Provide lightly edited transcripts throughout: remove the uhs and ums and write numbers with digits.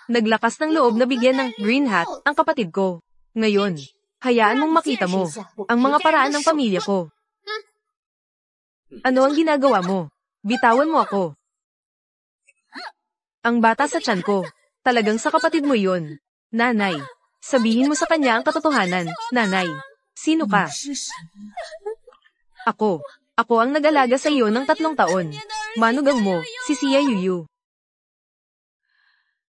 Naglakas ng loob na bigyan ng green hat ang kapatid ko. Ngayon, hayaan mong makita mo ang mga paraan ng pamilya ko. Ano ang ginagawa mo? Bitawan mo ako. Ang bata sa tiyan ko. Talagang sa kapatid mo yun. Nanay, sabihin mo sa kanya ang katotohanan. Nanay, sino ka? Ako. Ako ang nag-alaga sa iyo ng 3 taon. Manugang mo, si Sia Yuyu.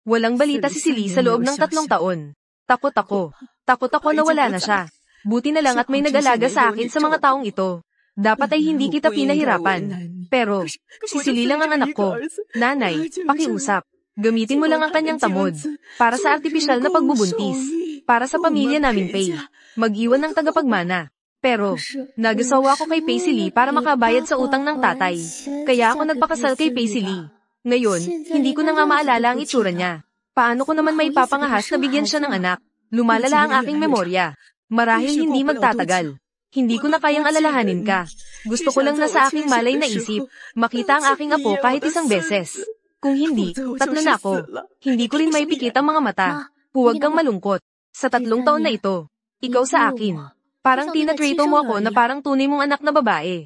Walang balita si Silly sa loob ng 3 taon. Takot ako. Takot ako na wala na siya. Buti na lang at may nag-alaga sa akin sa mga taong ito. Dapat ay hindi kita pinahirapan. Pero, si Silly lang ang anak ko. Nanay, pakiusap. Gamitin mo lang ang kanyang tamod. Para sa artipisyal na pagbubuntis. Para sa pamilya naming Pei. Mag-iwan ng tagapagmana. Pero, nagasawa ko kay Pei Silly para makabayad sa utang ng tatay. Kaya ako nagpakasal kay Pei Silly. Ngayon, hindi ko na nga maalala ang itsura niya. Paano ko naman may papangahas na bigyan siya ng anak? Lumalala ang aking memorya. Marahil hindi magtatagal. Hindi ko na kayang alalahanin ka. Gusto ko lang na sa aking malay na isip, makita ang aking apo kahit isang beses. Kung hindi, 3 na ako. Hindi ko rin maipikit ang mga mata. Huwag kang malungkot. Sa 3 taon na ito, ikaw sa akin. Parang tinatrato mo ako na parang tunay mong anak na babae.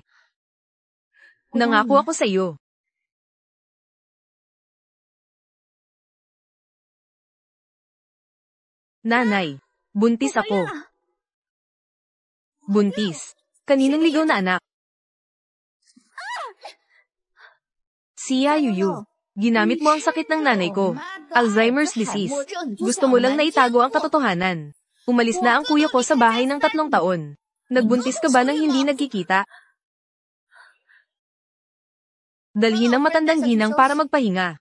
Nangako ako sa iyo. Nanay, buntis ako. Buntis. Kaninong ligaw na anak? Sia Yuyu. Ginamit mo ang sakit ng nanay ko. Alzheimer's disease. Gusto mo lang na itago ang katotohanan. Umalis na ang kuya ko sa bahay ng 3 taon. Nagbuntis ka ba nang hindi nagkikita? Dalhin ang matandang ginang para magpahinga.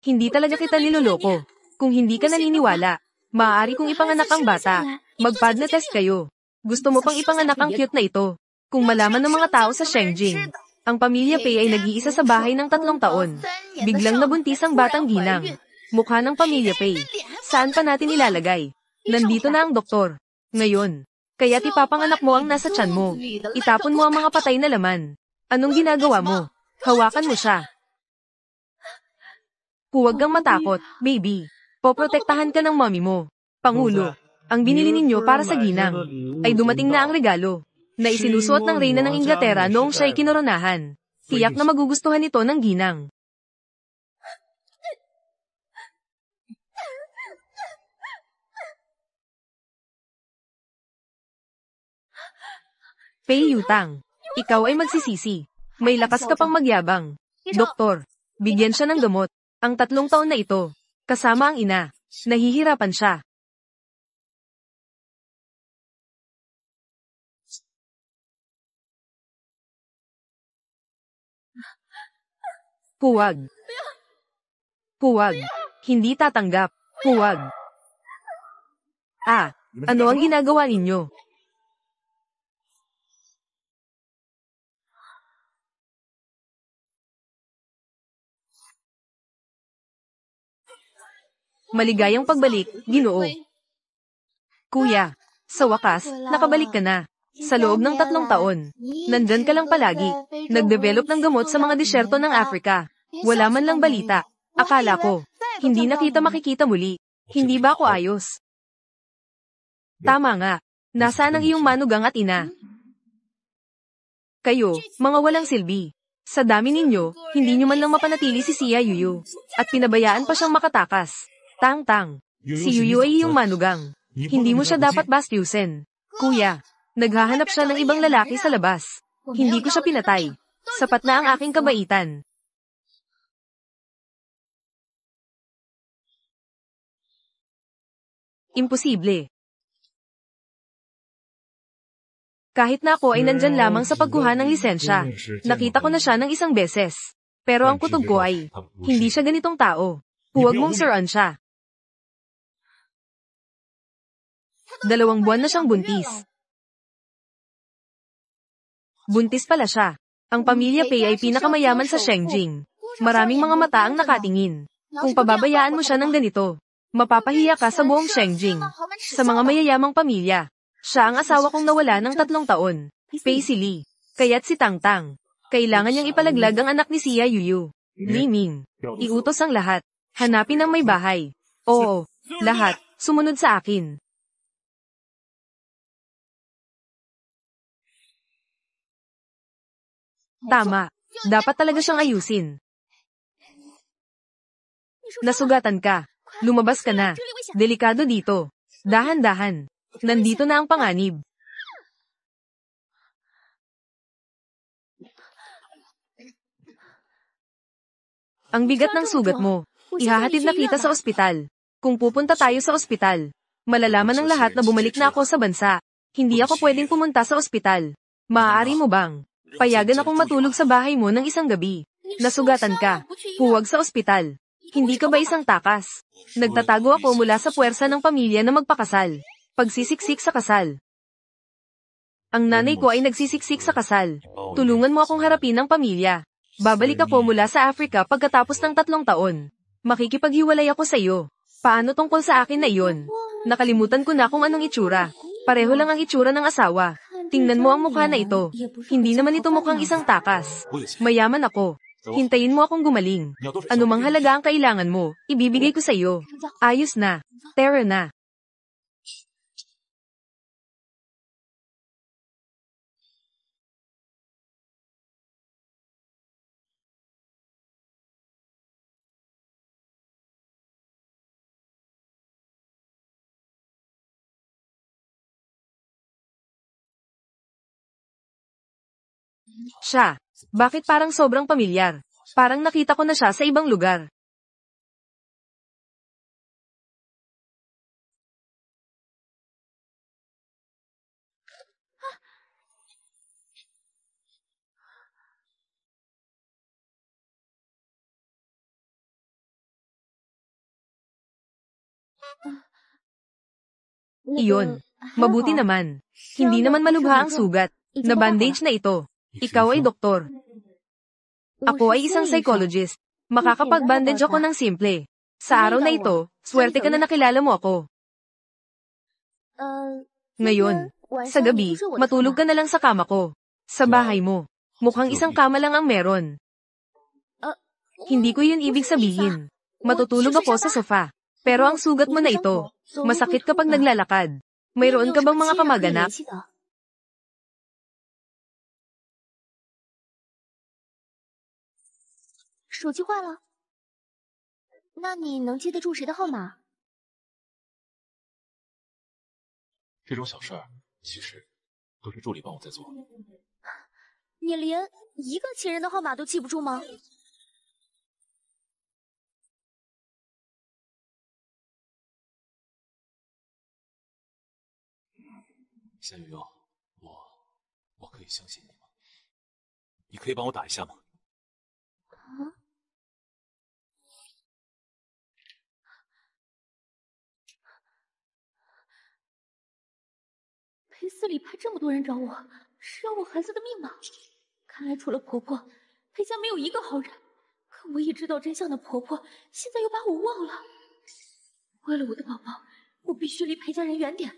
Hindi talaga kita niloloko. Kung hindi ka naniniwala, maaari kong ipanganak ang bata. Mag-pad na test kayo. Gusto mo pang ipanganak ang cute na ito. Kung malaman ng mga tao sa Shengjing, ang pamilya Pei ay nag-iisa sa bahay ng 3 taon. Biglang nabuntis ang batang ginang. Mukha ng pamilya Pei. Saan pa natin ilalagay? Nandito na ang doktor. Ngayon, kaya't ipapanganak mo ang nasa tiyan mo. Itapon mo ang mga patay na laman. Anong ginagawa mo? Hawakan mo siya. Huwag kang matakot, baby. Poprotektahan ka ng mommy mo. Pangulo, ang binili ninyo para sa ginang ay dumating na ang regalo na isinusuot ng reyna ng Inglaterra noong siya'y kinoronahan. Tiyak na magugustuhan ito ng ginang. Pei Yutang, ikaw ay magsisisi. May lakas ka pang magyabang. Doktor, bigyan siya ng gamot. Ang 3 taon na ito, kasama ang ina, nahihirapan siya. Huwag. Huwag. Hindi tatanggap. Huwag. Ano ang ginagawa ninyo? Maligayang pagbalik, Ginoo. Kuya, sa wakas, nakabalik ka na. Sa loob ng 3 taon, nandyan ka lang palagi. Nagdevelop ng gamot sa mga disyerto ng Africa. Wala man lang balita. Akala ko, hindi na kita makikita muli. Hindi ba ako ayos? Tama nga. Nasaan ang iyong manugang at ina? Kayo, mga walang silbi. Sa dami ninyo, hindi nyo man lang mapanatili si Sia Yuyu. At pinabayaan pa siyang makatakas. Tang-tang. Si Yuyu ay iyong manugang. Hindi mo siya dapat bastyusin. Kuya, naghahanap siya ng ibang lalaki sa labas. Hindi ko siya pinatay. Sapat na ang aking kabaitan. Imposible. Kahit na ako ay nandyan lamang sa pagkuha ng lisensya, nakita ko na siya ng 1 beses. Pero ang kutob ko ay, hindi siya ganitong tao. Huwag mong suran siya. 2 buwan na siyang buntis. Buntis pala siya. Ang pamilya Pei ay pinakamayaman sa Shengjing. Maraming mga mata ang nakatingin. Kung pababayaan mo siya ng ganito, mapapahiya ka sa buong Shengjing. Sa mga mayayamang pamilya, siya ang asawa kong nawala ng 3 taon. Pei Silly. Kaya't si Tang Tang. Kailangan niyang ipalaglag ang anak ni Sia Yuyu. Li Ming. Iutos ang lahat. Hanapin ang may bahay. Oo, lahat. Sumunod sa akin. Tama. Dapat talaga siyang ayusin. Nasugatan ka. Lumabas ka na. Delikado dito. Dahan-dahan. Nandito na ang panganib. Ang bigat ng sugat mo. Ihahatid na kita sa ospital. Kung pupunta tayo sa ospital, malalaman ng lahat na bumalik na ako sa bansa. Hindi ako pwedeng pumunta sa ospital. Maaari mo bang payagan akong matulog sa bahay mo ng isang gabi? Nasugatan ka. Huwag sa ospital. Hindi ka ba isang takas? Nagtatago ako mula sa puwersa ng pamilya na magpakasal. Pagsisiksik sa kasal. Ang nanay ko ay nagsisiksik sa kasal. Tulungan mo akong harapin ang pamilya. Babalik ako mula sa Africa pagkatapos ng 3 taon. Makikipaghiwalay ako sa iyo. Paano tungkol sa akin na iyon? Nakalimutan ko na kung anong itsura. Pareho lang ang itsura ng asawa. Tingnan mo ang mukha na ito. Hindi naman ito mukhang isang takas. Mayaman ako. Hintayin mo akong gumaling. Anumang halaga ang kailangan mo, ibibigay ko sa iyo. Ayos na. Tara na. Siya. Bakit parang sobrang pamilyar? Parang nakita ko na siya sa ibang lugar. Iyon. Mabuti naman. Hindi naman malubha ang sugat. Na-bandage na ito. Ikaw ay doktor. Ako ay isang psychologist. Makakapag-bandage ako ng simple. Sa araw na ito, swerte ka na nakilala mo ako. Ngayon, sa gabi, matulog ka na lang sa kama ko. Sa bahay mo. Mukhang isang kama lang ang meron. Hindi ko yun ibig sabihin. Matutulog ako sa sofa. Pero ang sugat mo na ito, masakit kapag naglalakad. Mayroon ka bang mga kamag-anak?手机坏了，那你能记得住谁的号码？这种小事儿，其实都是助理帮我在做。你连一个亲人的号码都记不住吗？夏雨悠，我可以相信你吗？你可以帮我打一下吗？裴司里派这么多人找我，是要我孩子的命吗？看来除了婆婆，裴家没有一个好人。可我已知道真相的婆婆，现在又把我忘了。为了我的宝宝，我必须离裴家人远点。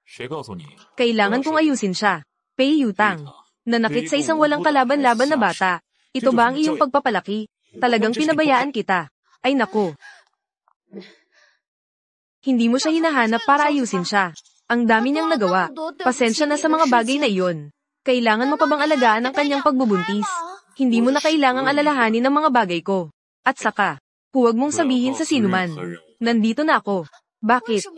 谁告诉你？ Kailangan kong ayusin siya. Pay utang. Nanakit sa isang walang kalaban-laban na bata. Ito ba ang iyong pagpapalaki? Talagang pinabayaan kita. Ay naku. Hindi mo siya hinahanap para ayusin siya. Ang dami niyang nagawa. Pasensya na sa mga bagay na iyon. Kailangan mo pa bang alagaan ang kanyang pagbubuntis? Hindi mo na kailangang alalahanin ang mga bagay ko. At saka, huwag mong sabihin sa sinuman. Nandito na ako. Bakit?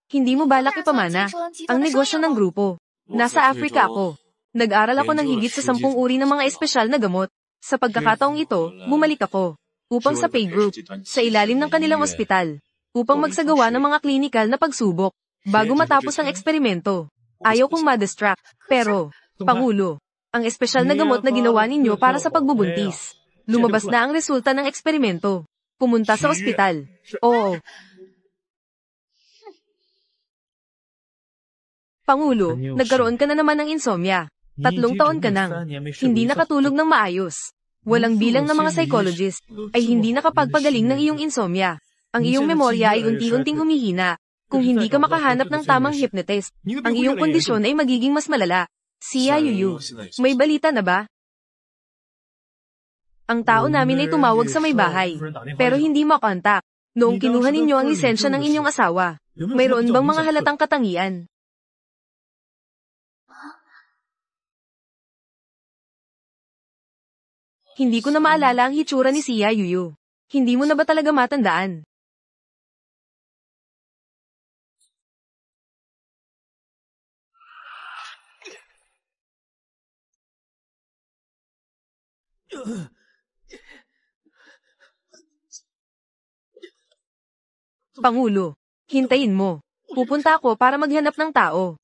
Hindi mo balak ipamana ang negosyo ng grupo. Nasa Africa ako. Nag-aral ako ng higit sa 10 uri ng mga espesyal na gamot. Sa pagkakataong ito, bumalik ako. Upang sa pay group, sa ilalim ng kanilang ospital. Upang magsagawa ng mga klinikal na pagsubok. Bago matapos ang eksperimento. Ayaw kong ma-distract. Pero, Pangulo, ang espesyal na gamot na ginawa ninyo para sa pagbubuntis. Lumabas na ang resulta ng eksperimento. Pumunta sa ospital. Oo. Pangulo, nagkaroon ka na naman ng insomnia. 3 taon ka nang hindi nakatulog ng maayos. Walang bilang ng mga psychologist ay hindi nakapagpagaling ng iyong insomnia. Ang iyong memorya ay unti-unting humihina. Kung hindi ka makahanap ng tamang hypnotist, ang iyong kondisyon ay magiging mas malala. Siya Yuyu, may balita na ba? Ang tao namin ay tumawag sa may bahay, pero hindi makontak. Noong kinuha ninyo ang lisensya ng inyong asawa, mayroon bang mga halatang katangian? Hindi ko na maalala ang hitsura ni Xia Yuyu. Hindi mo na ba talaga matandaan? Pangulo, hintayin mo. Pupunta ako para maghanap ng tao.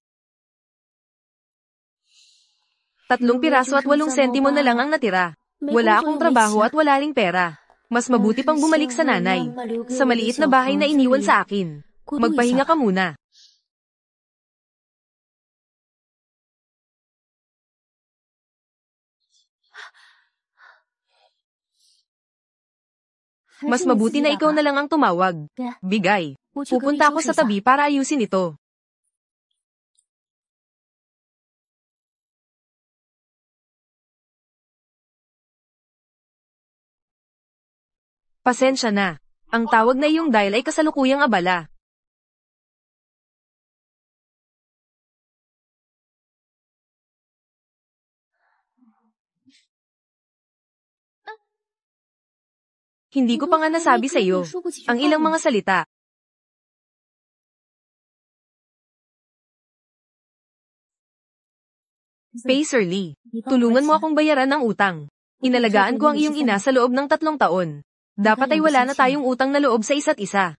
3 piraso at 8 sentimo na lang ang natira. Wala akong trabaho at wala ring pera. Mas mabuti pang bumalik sa nanay. Sa maliit na bahay na iniwan sa akin. Magpahinga ka muna. Mas mabuti na ikaw na lang ang tumawag. Bigay. Pupunta ako sa tabi para ayusin ito. Pasensya na. Ang tawag na iyong dial ay kasalukuyang abala. Hindi ko pa nga nasabi sa iyo ang ilang mga salita. Pay Sir Lee, tulungan mo akong bayaran ng utang. Inalagaan ko ang iyong ina sa loob ng 3 taon. Dapat ay wala na tayong utang na loob sa isa't isa.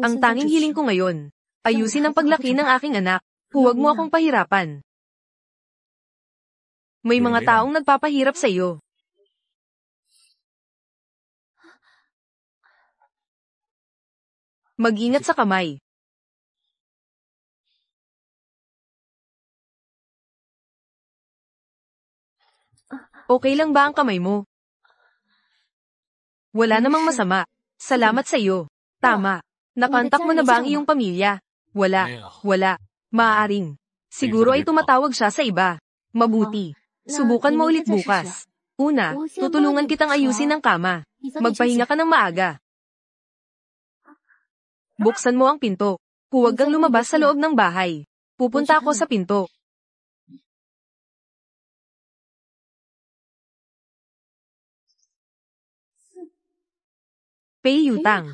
Ang tanging hiling ko ngayon, ayusin ang paglaki ng aking anak. Huwag mo akong pahirapan. May mga taong nagpapahirap sa iyo. Mag-ingat sa kamay. Okay lang ba ang kamay mo? Wala namang masama. Salamat sa iyo. Tama. Nakontak mo na ba ang iyong pamilya? Wala. Maaaring. Siguro ay tumatawag siya sa iba. Mabuti. Subukan mo ulit bukas. Una, tutulungan kitang ayusin ang kama. Magpahinga ka ng maaga. Buksan mo ang pinto. Huwag kang lumabas sa loob ng bahay. Pupunta ako sa pinto. Pay utang.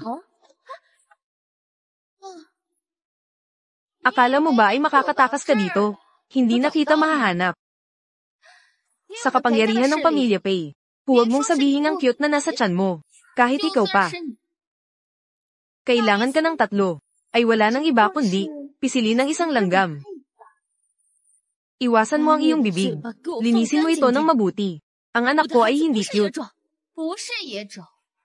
Akala mo ba ay makakatakas ka dito? Hindi na kita mahahanap. Sa kapangyarihan ng pamilya Pay, huwag mong sabihin ang cute na nasa tiyan mo. Kahit ikaw pa. Kailangan ka ng 3. Ay wala nang iba kundi pisilin ng isang langgam. Iwasan mo ang iyong bibig. Linisin mo ito ng mabuti. Ang anak ko ay hindi cute.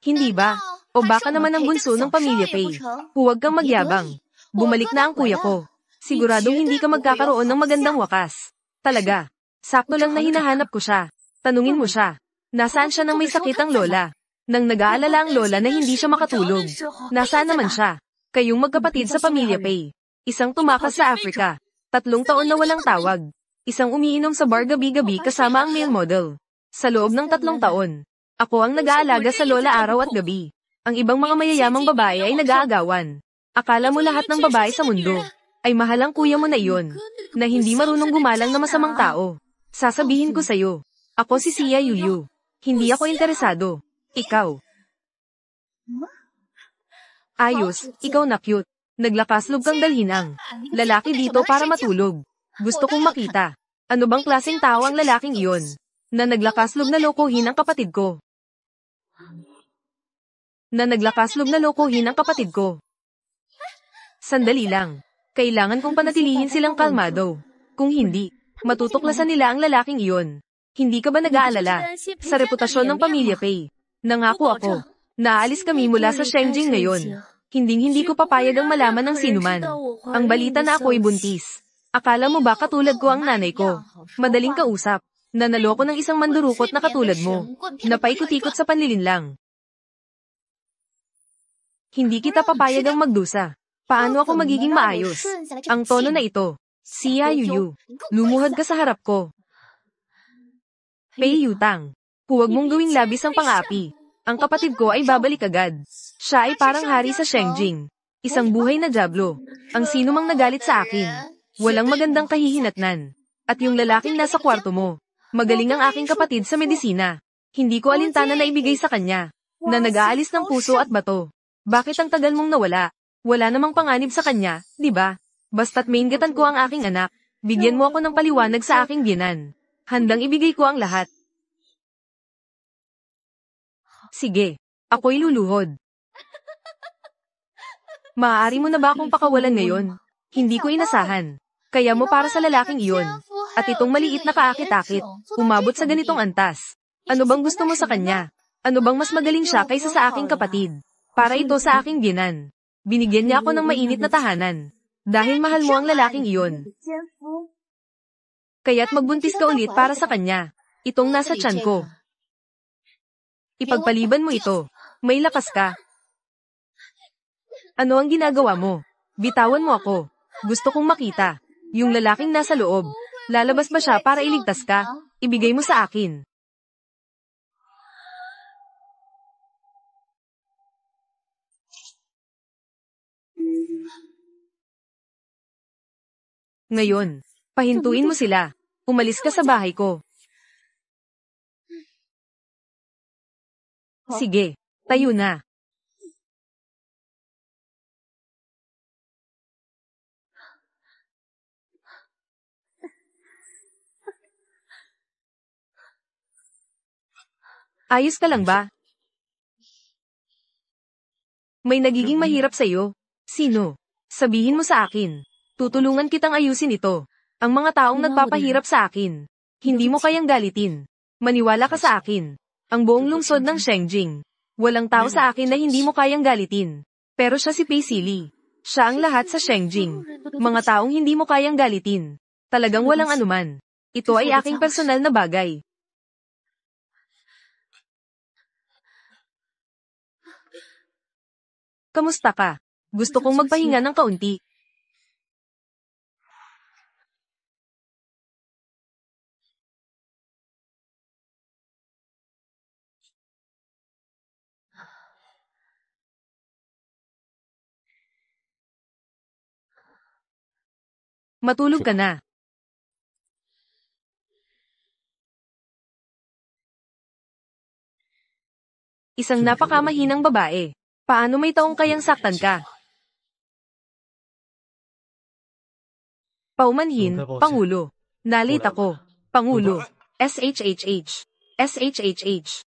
Hindi ba? O baka naman ang bunso ng pamilya Pay. Huwag kang magyabang. Bumalik na ang kuya ko. Siguradong hindi ka magkakaroon ng magandang wakas. Talaga. Sakto lang na hinahanap ko siya. Tanungin mo siya. Nasaan siya nang may sakit ang lola? Nang nag-aalala ang lola na hindi siya makatulog. Nasaan naman siya? Kayong magkapatid sa pamilya Pay. Isang tumakas sa Africa. 3 taon na walang tawag. Isang umiinom sa bar gabi-gabi kasama ang male model. Sa loob ng 3 taon, ako ang nag-aalaga sa lola araw at gabi. Ang ibang mga mayayamang babae ay nag-aagawan. Akala mo lahat ng babae sa mundo ay mahalang kuya mo na iyon, na hindi marunong gumalang na masamang tao. Sasabihin ko sa'yo, ako si Xia Yuyu. Hindi ako interesado. Ikaw. Ayos, ikaw na cute. Naglakaslog kang dalhin ang lalaki dito para matulog. Gusto kong makita. Ano bang klaseng tao ang lalaking iyon? Na naglakaslog na lokohin ang kapatid ko. Sandali lang. Kailangan kong panatilihin silang kalmado. Kung hindi, matutuklasan nila ang lalaking iyon. Hindi ka ba nag-aalala sa reputasyon ng pamilya Pay? Nangako ako, naalis kami mula sa Shengjing ngayon. Hinding-hindi ko papayag ang malaman ng sinuman. Ang balita na ako'y buntis. Akala mo ba katulad ko ang nanay ko? Madaling kausap. Nanaloko ng isang mandurukot na katulad mo. Napaikot-ikot sa panlilinlang. Hindi kita papayag ang magdusa. Paano ako magiging maayos? Ang tono na ito. Xia Yuyu, lumuhod ka sa harap ko. Pei Yutang, huwag mong gawing labis ang pang-api. Ang kapatid ko ay babalik agad. Siya ay parang hari sa Shengjing. Isang buhay na dyablo. Ang sino mang nagalit sa akin. Walang magandang kahihinatnan. At yung lalaking nasa kwarto mo. Magaling ang aking kapatid sa medisina. Hindi ko alintana na ibigay sa kanya. Na nag-aalis ng puso at bato. Bakit ang tagal mong nawala? Wala namang panganib sa kanya, di ba? Basta't maingatan ko ang aking anak. Bigyan mo ako ng paliwanag sa aking biyenan. Handang ibigay ko ang lahat. Sige, ako'y luluhod. Maaari mo na ba akong pakawalan ngayon? Hindi ko inasahan. Kaya mo para sa lalaking iyon. At itong maliit na kaakit-akit, umabot sa ganitong antas. Ano bang gusto mo sa kanya? Ano bang mas magaling siya kaysa sa aking kapatid? Para ito sa aking biyenan. Binigyan niya ako ng mainit na tahanan. Dahil mahal mo ang lalaking iyon. Kaya't magbuntis ka ulit para sa kanya. Itong nasa tiyan ko. Ipagpaliban mo ito. May lakas ka. Ano ang ginagawa mo? Bitawan mo ako. Gusto kong makita. Yung lalaking nasa loob. Lalabas ba siya para iligtas ka? Ibigay mo sa akin. Ngayon, pahintuin mo sila. Umalis ka sa bahay ko. Sige, tayo na. Ayos ka lang ba? May nagiging mahirap sa'yo. Sino? Sabihin mo sa akin. Tutulungan kitang ayusin ito. Ang mga taong nagpapahirap sa akin. Hindi mo kayang galitin. Maniwala ka sa akin. Ang buong lungsod ng Shengjing. Walang tao sa akin na hindi mo kayang galitin. Pero siya si Pei Sili. Siya ang lahat sa Shengjing. Mga taong hindi mo kayang galitin. Talagang walang anuman. Ito ay aking personal na bagay. Kamusta ka? Gusto kong magpahinga ng kaunti. Matulog ka na. Isang napakamahinang babae. Paano may taong kayang saktan ka? Paumanhin, Pangulo. Nalit ako. Pangulo. SHHH. SHHH.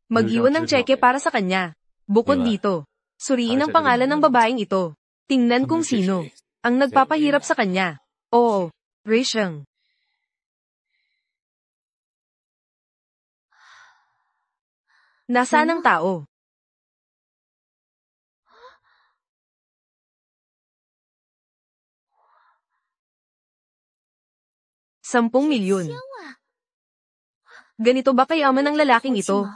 Mag-iwan ng tseke para sa kanya. Bukod dito, suriin ang pangalan ng babaeng ito. Tingnan kung sino ang nagpapahirap sa kanya. Oo, Risheng. Nasaan ang tao? $10 milyon. Ganito ba kayaman ang lalaking ito?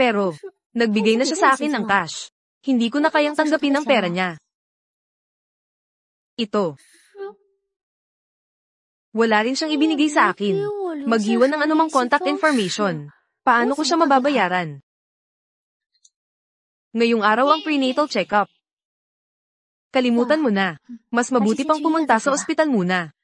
Pero, nagbigay na siya sa akin ng cash. Hindi ko na kayang tanggapin ang pera niya. Ito. Wala rin siyang ibinigay sa akin. Mag-iwan ng anumang contact information. Paano ko siya mababayaran? Ngayong araw ang prenatal check-up. Kalimutan mo na. Mas mabuti pang pumunta sa ospital muna.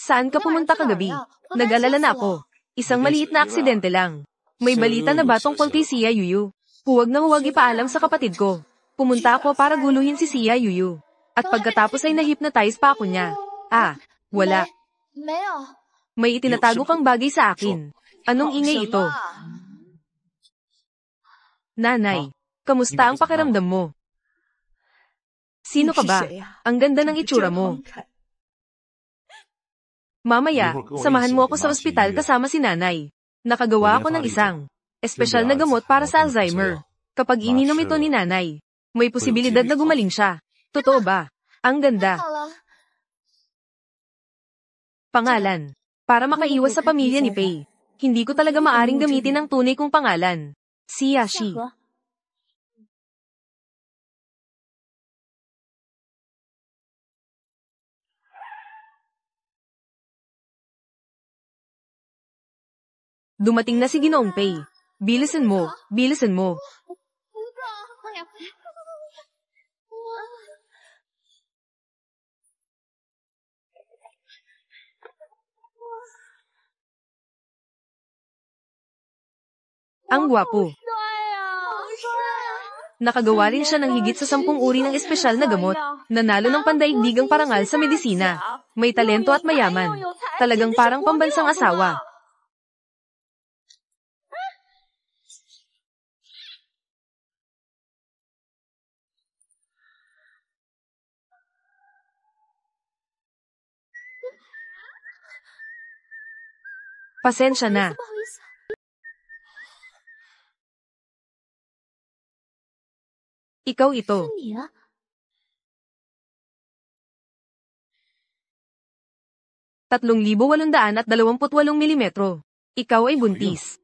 Saan ka pumunta kagabi? Nag-alala na ako. Isang maliit na aksidente lang. May balita na ba tungkol kay Xia Yuyu? Huwag na huwag ipaalam sa kapatid ko. Pumunta ako para guluhin si Xia Yuyu. At pagkatapos ay na-hypnotize pa ako niya. Ah, wala. May itinatago kang bagay sa akin. Anong ingay ito? Nanay, kamusta ang pakiramdam mo? Sino ka ba? Ang ganda ng itsura mo. Mamaya, samahan mo ako sa ospital kasama si nanay. Nakagawa ako ng isang espesyal na gamot para sa Alzheimer. Kapag ininom ito ni nanay, may posibilidad na gumaling siya. Totoo ba? Ang ganda. Pangalan. Para makaiwas sa pamilya ni Pei. Hindi ko talaga maaring gamitin ang tunay kong pangalan. Si Yashi. 夏荷， Dumating na si Ginoong Pei. Bilisan mo, bilisan mo. 快呀！ Ang gwapo. 帅呀，好帅啊！ Nakagawa rin siya ng higit sa 10 uri ng espesyal na gamot. Nanalo ng pandaigdigang parangal sa medisina. May talento at mayaman. Talagang parang pambansang asawa. Pasensya na. 不好意思， Ikaw ito. 是你啊？ 3,828 milimetro. Ikaw ay buntis.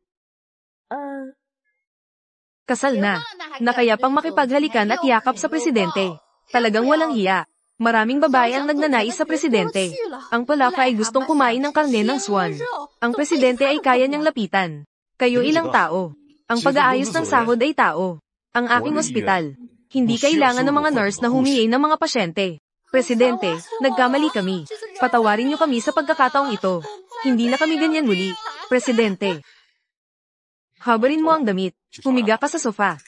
Kasal na. Nakaya pang makipaghalikan at yakap sa presidente. Talagang walang hiya. Maraming babae ang nagnanais sa presidente. Ang palaka ay gustong kumain ng karne ng swan. Ang presidente ay kaya niyang lapitan. Kayo ilang tao. Ang pag-aayos ng sahod ay tao. Ang aking ospital. Hindi kailangan ng mga nurse na humihingi ng mga pasyente. Presidente, nagkamali kami. Patawarin niyo kami sa pagkakataong ito. Hindi na kami ganyan muli. Presidente. Habarin mo ang damit. Humiga ka sa sofa.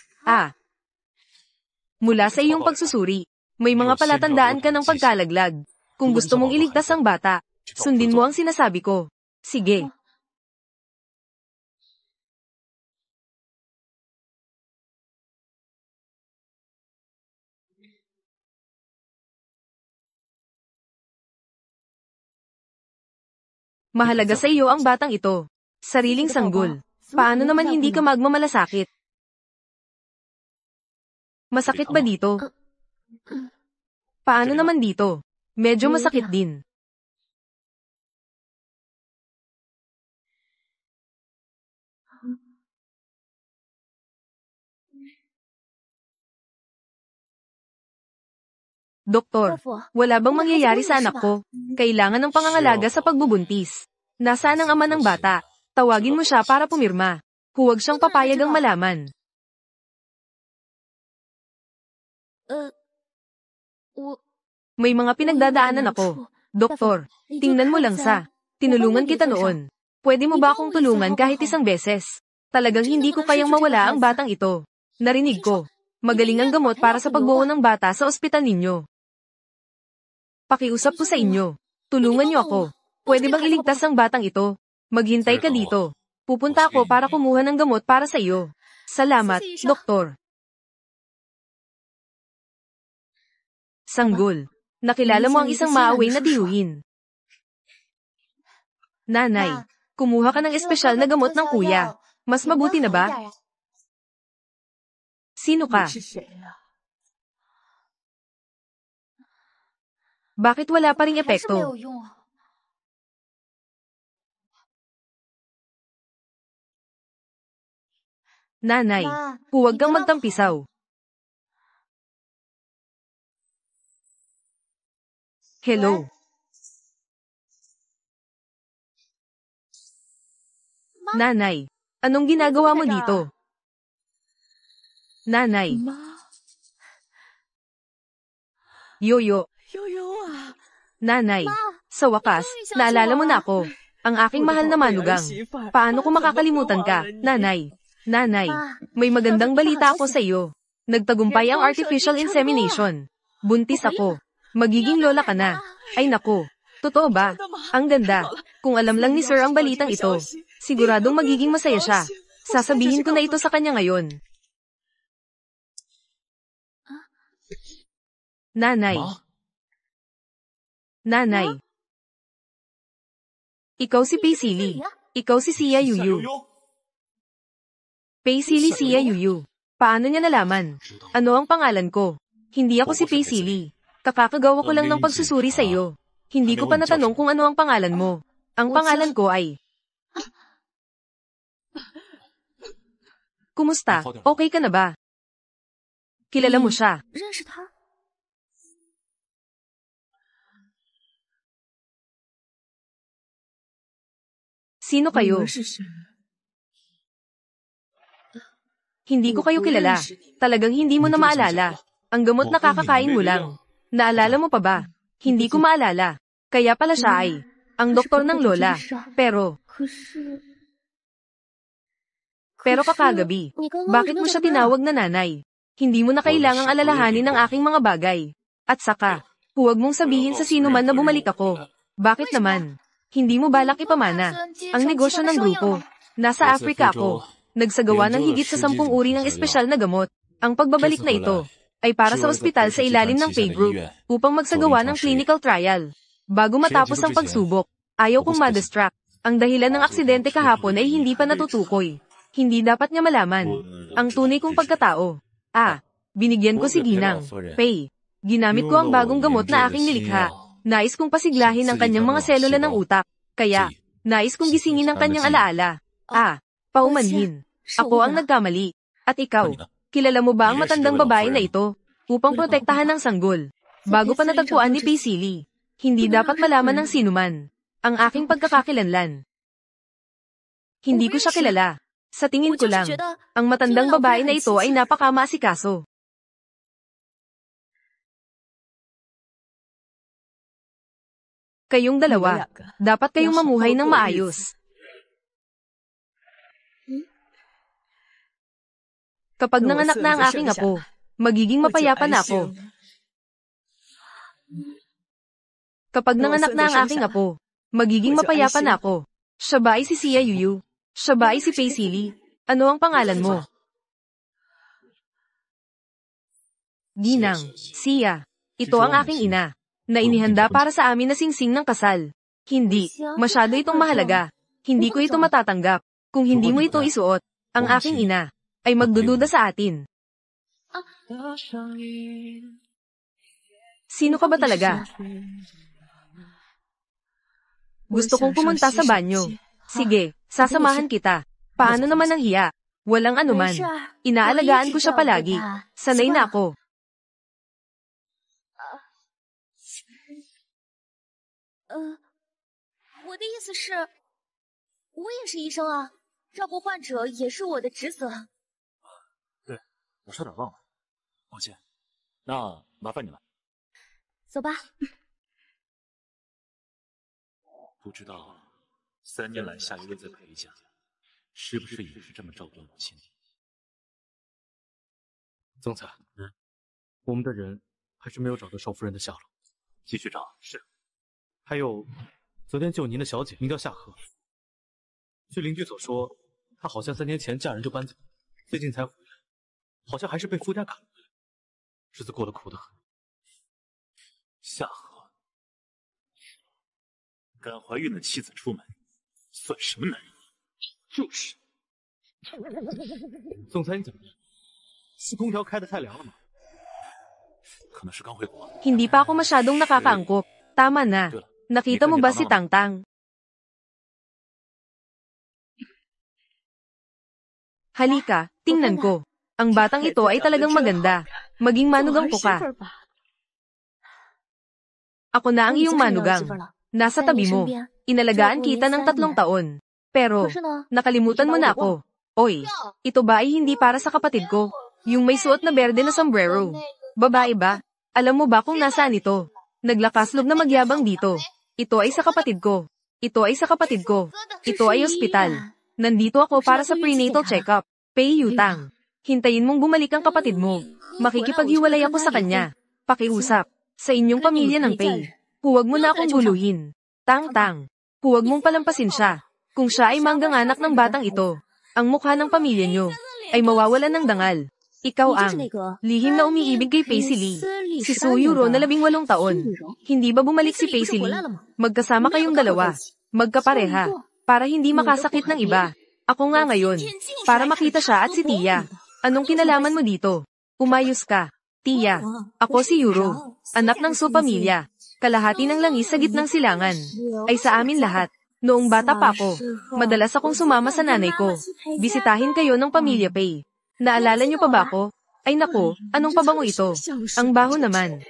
Mula sa iyong pagsusuri, may mga palatandaan ka ng pagkalaglag. Kung gusto mong iligtas ang bata, sundin mo ang sinasabi ko. Sige. Mahalaga sa iyo ang batang ito. Sariling sanggol. Paano naman hindi ka magmamalasakit? Masakit ba dito? Paano naman dito? Medyo masakit din. Doktor, wala bang mangyayari sa anak ko? Kailangan ng pangangalaga sa pagbubuntis. Nasaan ang ama ng bata? Tawagin mo siya para pumirma. Huwag siyang papayag ang malaman. May mga pinagdadaanan ako. Doktor, tingnan mo lang sa. Tinulungan kita noon. Pwede mo ba akong tulungan kahit isang beses? Talagang hindi ko kayang mawala ang batang ito. Narinig ko. Magaling ang gamot para sa pagbuo ng bata sa ospital ninyo. Pakiusap ko sa inyo. Tulungan niyo ako. Pwede bang iligtas ang batang ito? Maghintay ka dito. Pupunta ako para kumuha ng gamot para sa iyo. Salamat, doktor. Sanggol. Nakilala mo ang isang maaway na tiyuhin. Nanay, kumuha ka ng espesyal na gamot ng kuya. Mas mabuti na ba? Sino ka? Bakit wala pa ring 还是没 epekto? 有用啊！ Nanay, Ma, huwag kang hindi na- magtampisaw. Hello. Nanay, anong ginagawa mo dito? Nanay, 妈， Yoyo, 悠悠啊， nanay. Sa wakas, naalala mo na ako. Ang aking mahal na manugang. Paano ko makakalimutan ka, nanay? Nanay, may magandang balita ako sa iyo. Nagtagumpay ang artificial insemination. Buntis ako. Magiging lola ka na. Ay naku, totoo ba? Ang ganda. Kung alam lang ni Sir ang balitang ito, siguradong magiging masaya siya. Sasabihin ko na ito sa kanya ngayon. Nanay, 妈， nanay. Ikaw si Pei Sili. Ikaw si Sia 夏 Yuyu. 悠悠， Pei Sili Sia Yuyu. Paano niya nalaman? 知道 Ano ang pangalan ko? Hindi ako si Pei Sili. Kakakagawa ko lang ng pagsusuri sa iyo. Hindi ko pa natanong kung ano ang pangalan mo. Ang pangalan ko ay Kumusta? Okay ka na ba? Kilala mo siya? 认识他？ Sino kayo? Hindi ko kayo kilala. Talagang hindi mo na maalala. Ang gamot na kakakain mo lang. Naalala mo pa ba? Hindi ko maalala. Kaya pala siya ay ang doktor ng lola. Pero kakagabi, bakit mo siya tinawag na nanay? Hindi mo na kailangang alalahanin ang aking mga bagay. At saka, huwag mong sabihin sa sino man na bumalik ako. Bakit naman? Hindi mo balak ipamana ang negosyo ng grupo. Nasa Africa ako. Nagsagawa ng higit sa 10 uri ng espesyal na gamot. Ang pagbabalik na ito ay para sa ospital sa ilalim ng pay group upang magsagawa ng clinical trial. Bago matapos ang pagsubok, ayaw kong ma-distract. Ang dahilan ng aksidente kahapon ay hindi pa natutukoy. Hindi dapat niya malaman ang tunay kong pagkatao. Binigyan ko si Ginang, Pay. Ginamit ko ang bagong gamot na aking nilikha. Nais kong pasiglahin ang kanyang mga selula ng utak. Kaya, nais kong gisingin ang kanyang alaala. Paumanhin. Ako ang nagkamali. At ikaw, kilala mo ba ang matandang babae na ito? Upang protektahan ng sanggol. Bago pa natagpuan ni Paisili. Hindi dapat malaman ng sinuman ang aking pagkakakilanlan. Hindi ko siya kilala. Sa tingin ko lang, ang matandang babae na ito ay napakamaasikaso. Kayong dalawa, dapat kayong mamuhay ng maayos. Kapag nanganak na ang aking apo, magiging mapayapa na ako. Kapag nanganak na ang aking apo, magiging mapayapa na ako. Siya ba ay si Sia Yuyu? Siya ba ay si Paisili? Ano ang pangalan mo? Ginang, Sia. Ito ang aking ina, na inihanda para sa amin na singsing ng kasal. Hindi, masyado itong mahalaga. Hindi ko ito matatanggap. Kung hindi mo ito isuot, ang aking ina ay magdududa sa atin. Sino ka ba talaga? Gusto kong pumunta sa banyo. Sige, sasamahan kita. Paano naman ang hiya? Walang anuman. Inaalagaan ko siya palagi. Sanay na ako.照顾患者也是我的职责。对，我差点忘了，抱歉。那麻烦你了。走吧。不知道3年来夏雨薇在裴家，是不是也是这么照顾母亲？总裁，我们的人还是没有找到少夫人的下落。继续找。是。还有，昨天救您的小姐名叫夏荷。据邻居所说，她好像3年前嫁人就搬走，最近才回来，好像还是被夫家赶回来，日子过得苦得很。夏荷，敢怀孕的妻子出门，算什么男人？就是。总裁，你怎么了？是空调开得太凉了吗？可能是刚回国。Hindi pa ako masyadong nakakaangkop. Tama na. Nakita mo ba si Tangtang? Halika, tingnan ko. Ang batang ito ay talagang maganda. Maging manugang ko ka. Ako na ang iyong manugang. Nasa tabi mo. Inalagaan kita ng 3 taon. Pero, nakalimutan mo na ako. Oy, ito ba ay hindi para sa kapatid ko? Yung may suot na berde na sombrero. Babae ba? Alam mo ba kung nasaan ito? Naglakas loob na magyabang dito. Ito ay sa kapatid ko. Ito ay sa kapatid ko. Ito ay ospital. Nandito ako para sa prenatal check-up. Pay Yutang. Hintayin mong bumalik ang kapatid mo. Makikipaghiwalay ako sa kanya. Pakiusap. Sa inyong pamilya ng Pay. Huwag mo na akong guluhin. Tangtang. Huwag mong palampasin siya. Kung siya ay manggang anak ng batang ito, ang mukha ng pamilya niyo ay mawawalan ng dangal. Ikaw ang lihim na umiibig kay Paisili. Si Suyuro na 18 taon. Hindi ba bumalik si Paisili? Magkasama kayong dalawa. Magkapareha. Para hindi makasakit ng iba. Ako nga ngayon. Para makita siya at si Tia. Anong kinalaman mo dito? Umayos ka. Tia. Ako si Yuro. Anak ng Su pamilya. Kalahati ng langis sa gitnang silangan. Ay sa amin lahat. Noong bata pa ako, madalas akong sumama sa nanay ko. Bisitahin kayo ng pamilya Pei. Naalala niyo pa ba ako? Ay nako, anong pabango ito? Ang baho naman.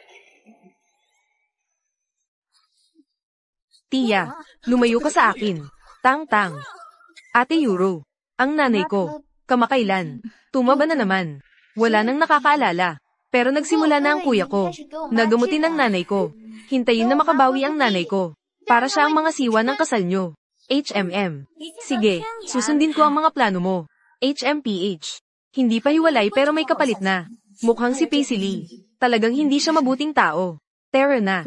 Tia, lumayo ka sa akin. Tang-tang. Ate Yuro, ang nanay ko. Kamakailan. Tumaba na naman. Wala nang nakakaalala. Pero nagsimula na ang kuya ko. Nagamutin ng nanay ko. Hintayin na makabawi ang nanay ko. Para siya ang mga siwa ng kasal nyo. HMM. Sige, susundin ko ang mga plano mo. HMPH. Hindi pa hiwalay pero may kapalit na. Mukhang si Paisley Lee. Talagang hindi siya mabuting tao. Terror na.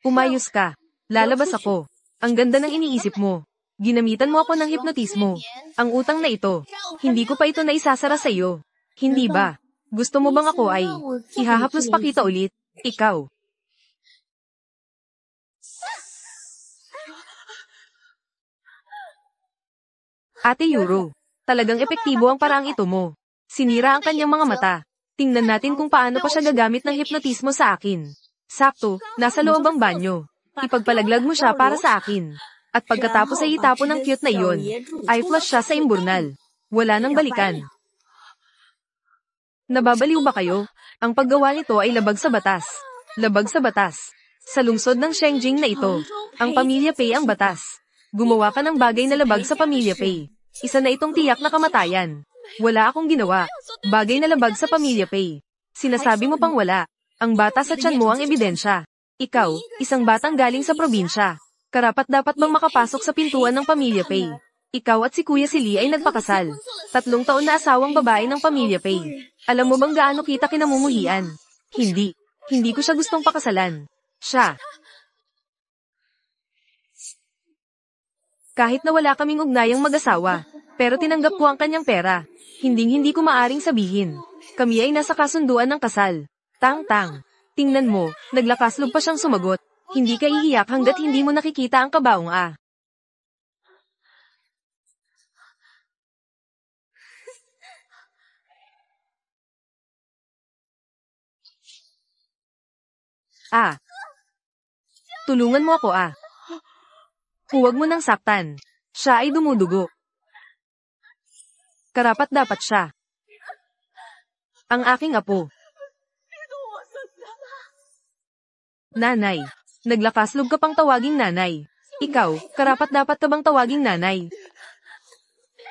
Umayos ka. Lalabas ako. Ang ganda ng iniisip mo. Ginamitan mo ako ng hipnotismo. Ang utang na ito, hindi ko pa ito naisasara sa iyo. Hindi ba? Gusto mo bang ako ay ihahaplos pa kita ulit? Ikaw. Ate Yuro, talagang epektibo ang paraang ito mo. Sinira ang kanyang mga mata. Tingnan natin kung paano pa siya gagamit ng hipnotismo sa akin. Sakto, nasa loob ang banyo. Ipagpalaglag mo siya para sa akin. At pagkatapos ay itapon ng cute na iyon, ay flush siya sa imburnal. Wala nang balikan. Nababaliw ba kayo? Ang paggawa nito ay labag sa batas. Labag sa batas. Sa lungsod ng Shengjing na ito, ang pamilya Pei ang batas. Gumawa ka ng bagay na labag sa pamilya Pei. Isa na itong tiyak na kamatayan. Wala akong ginawa. Bagay na labag sa pamilya Pei. Sinasabi mo pang wala. Ang bata sa tiyan mo ang ebidensya. Ikaw, isang batang galing sa probinsya. Karapat-dapat bang makapasok sa pintuan ng pamilya Pei? Ikaw at si Kuya si Lee ay nagpakasal. 3 taon na asawang babae ng pamilya Pei. Alam mo bang gaano kita kinamumuhian? Hindi. Hindi ko siya gustong pakasalan. Siya. Kahit na wala kaming ugnayang mag-asawa, pero tinanggap ko ang kanyang pera. Hinding-hindi ko maaring sabihin. Kami ay nasa kasunduan ng kasal. Tang-tang. Tingnan mo, naglakaslog pa siyang sumagot. Hindi ka iiyak hanggat hindi mo nakikita ang kabaong ah. Ah. Tulungan mo ako ah. Huwag mo nang saktan. Siya ay dumudugo. Karapat-dapat siya. Ang aking apo. Nanay. Naglakaslog ka pang tawaging nanay. Ikaw, karapat-dapat ka bang tawaging nanay?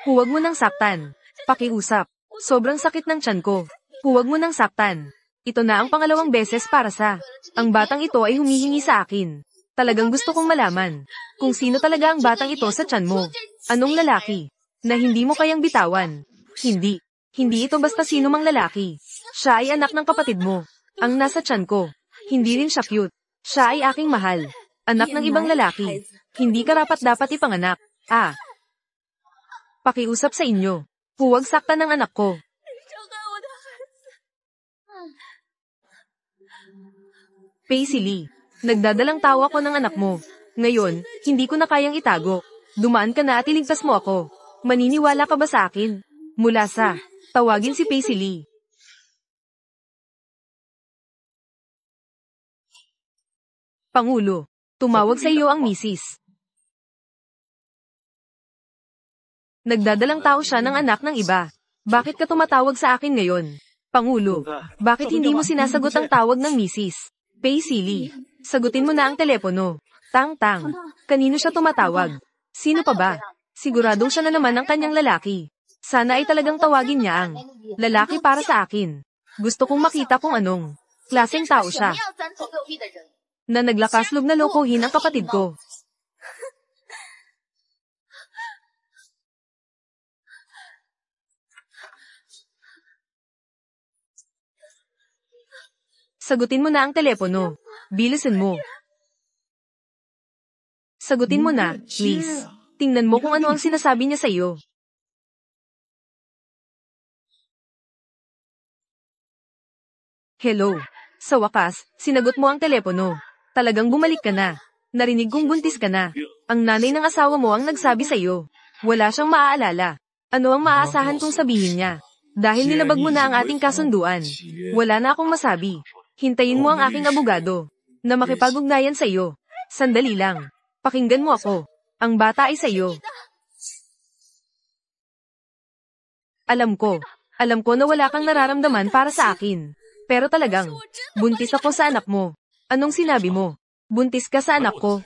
Huwag mo nang saktan. Pakiusap. Sobrang sakit ng tiyan ko. Huwag mo nang saktan. Ito na ang pangalawang beses para sa. Ang batang ito ay humihingi sa akin. Talagang gusto kong malaman kung sino talaga ang batang ito sa tiyan mo. Anong lalaki na hindi mo kayang bitawan? Hindi. Hindi ito basta sino mang lalaki. Siya ay anak ng kapatid mo. Ang nasa tiyan ko. Hindi rin siya cute. Siya ay aking mahal. Anak ng ibang lalaki. Hindi karapat-dapat ipanganak. Ah. Pakiusap sa inyo. Huwag saktan ng anak ko. Paisley Lee. Nagdadalang tawa ko ng anak mo. Ngayon, hindi ko na kayang itago. Dumaan ka na at iligtas mo ako. Maniniwala ka ba sa akin? Mula sa, tawagin si Paisley Lee. Pangulo, tumawag sa iyo ang misis. Nagdadalang tao siya ng anak ng iba. Bakit ka tumatawag sa akin ngayon? Pangulo, bakit hindi mo sinasagot ang tawag ng misis? Paisley Lee, sagutin mo na ang telepono. Tang-tang, kanino siya tumatawag? Sino pa ba? Siguradong siya na naman ang kanyang lalaki. Sana ay talagang tawagin niya ang lalaki para sa akin. Gusto kong makita kung anong klaseng tao siya. Na naglakaslog na lokohin ang kapatid ko. Sagutin mo na ang telepono. Bilisan mo. Sagutin mo na, please. Tingnan mo kung ano ang sinasabi niya sa iyo. Hello. Sa wakas, sinagot mo ang telepono. Talagang bumalik ka na. Narinig kong buntis ka na. Ang nanay ng asawa mo ang nagsabi sa iyo. Wala siyang maaalala. Ano ang maaasahan kong sabihin niya? Dahil nilabag mo na ang ating kasunduan. Wala na akong masabi. Hintayin mo ang aking abogado na makipag-ugnayan sa iyo. Sandali lang. Pakinggan mo ako. Ang bata ay sa iyo. Alam ko na wala kang nararamdaman para sa akin. Pero talagang, buntis ako sa anak mo. Anong sinabi mo? Buntis ka sa anak ko.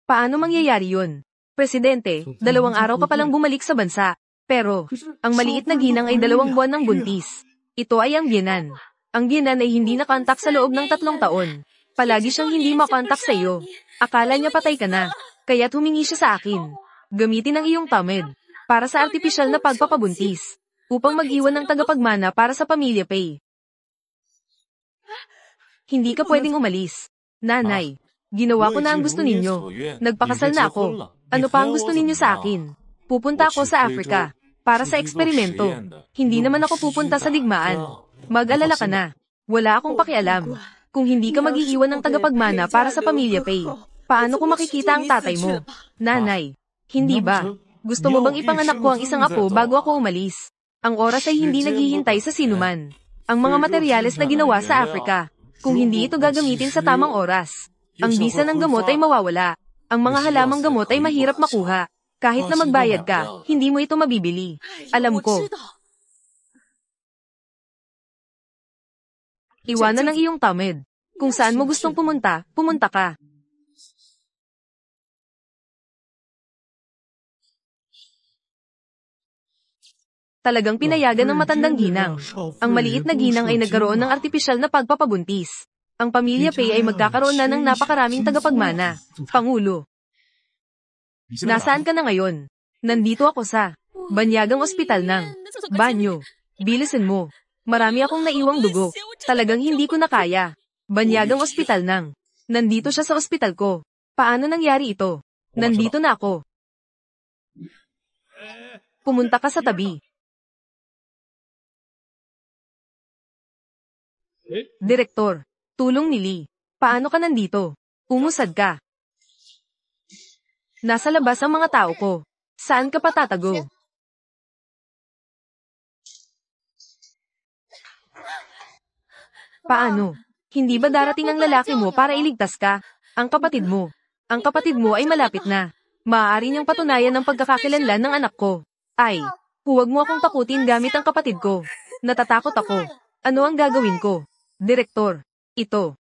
Paano mangyayari yun? Presidente, 2 araw ka palang bumalik sa bansa. Pero, ang maliit na ginang ay 2 buwan ng buntis. Ito ay ang biyenan. Ang biyenan ay hindi nakontak sa loob ng 3 taon. Palagi siyang hindi makontak sa iyo. Akala niya patay ka na. Kaya't humingi siya sa akin. Gamitin ang iyong tamid para sa artipisyal na pagpapabuntis. Upang mag-iwan ng tagapagmana para sa pamilya Pei. Hindi ka pwedeng umalis. Nanay, ginawa ko na ang gusto ninyo. Nagpakasal na ako. Ano pa ang gusto ninyo sa akin? Pupunta ako sa Africa para sa eksperimento. Hindi naman ako pupunta sa digmaan. Mag-alala ka na. Wala akong pakialam. Kung hindi ka mag-iiwan ng tagapagmana para sa pamilya Pei, paano ko makikita ang tatay mo? Nanay, hindi ba? Gusto mo bang ipanganak ko ang isang apo bago ako umalis? Ang oras ay hindi naghihintay sa sinuman. Ang mga materyales na ginawa sa Africa, kung hindi ito gagamitin sa tamang oras, ang bisa ng gamot ay mawawala. Ang mga halamang gamot ay mahirap makuha. Kahit na magbayad ka, hindi mo ito mabibili. Alam ko. Iwanan ang iyong tamid. Kung saan mo gustong pumunta, pumunta ka. Talagang pinayagan ng matandang ginang. Ang maliit na ginang ay nagkaroon ng artipisyal na pagpapabuntis. Ang pamilya Pei ay magkakaroon na ng napakaraming tagapagmana. Pangulo. Nasaan ka na ngayon? Nandito ako sa banyagang ospital ng banyo. Bilisan mo. Marami akong naiwang dugo. Talagang hindi ko na kaya. Banyagang ospital ng. Nandito siya sa ospital ko. Paano nangyari ito? Nandito na ako. Pumunta ka sa tabi. Direktor, tulong ni Lee. Paano ka nandito? Umusad ka. Nasa labas ang mga tao ko. Saan ka patatago? Paano? Hindi ba darating ang lalaki mo para iligtas ka? Ang kapatid mo. Ang kapatid mo ay malapit na. Maaari niyang patunayan ang pagkakakilanlan ng anak ko. Ay, huwag mo akong takutin gamit ang kapatid ko. Natatakot ako. Ano ang gagawin ko? Direktor, ito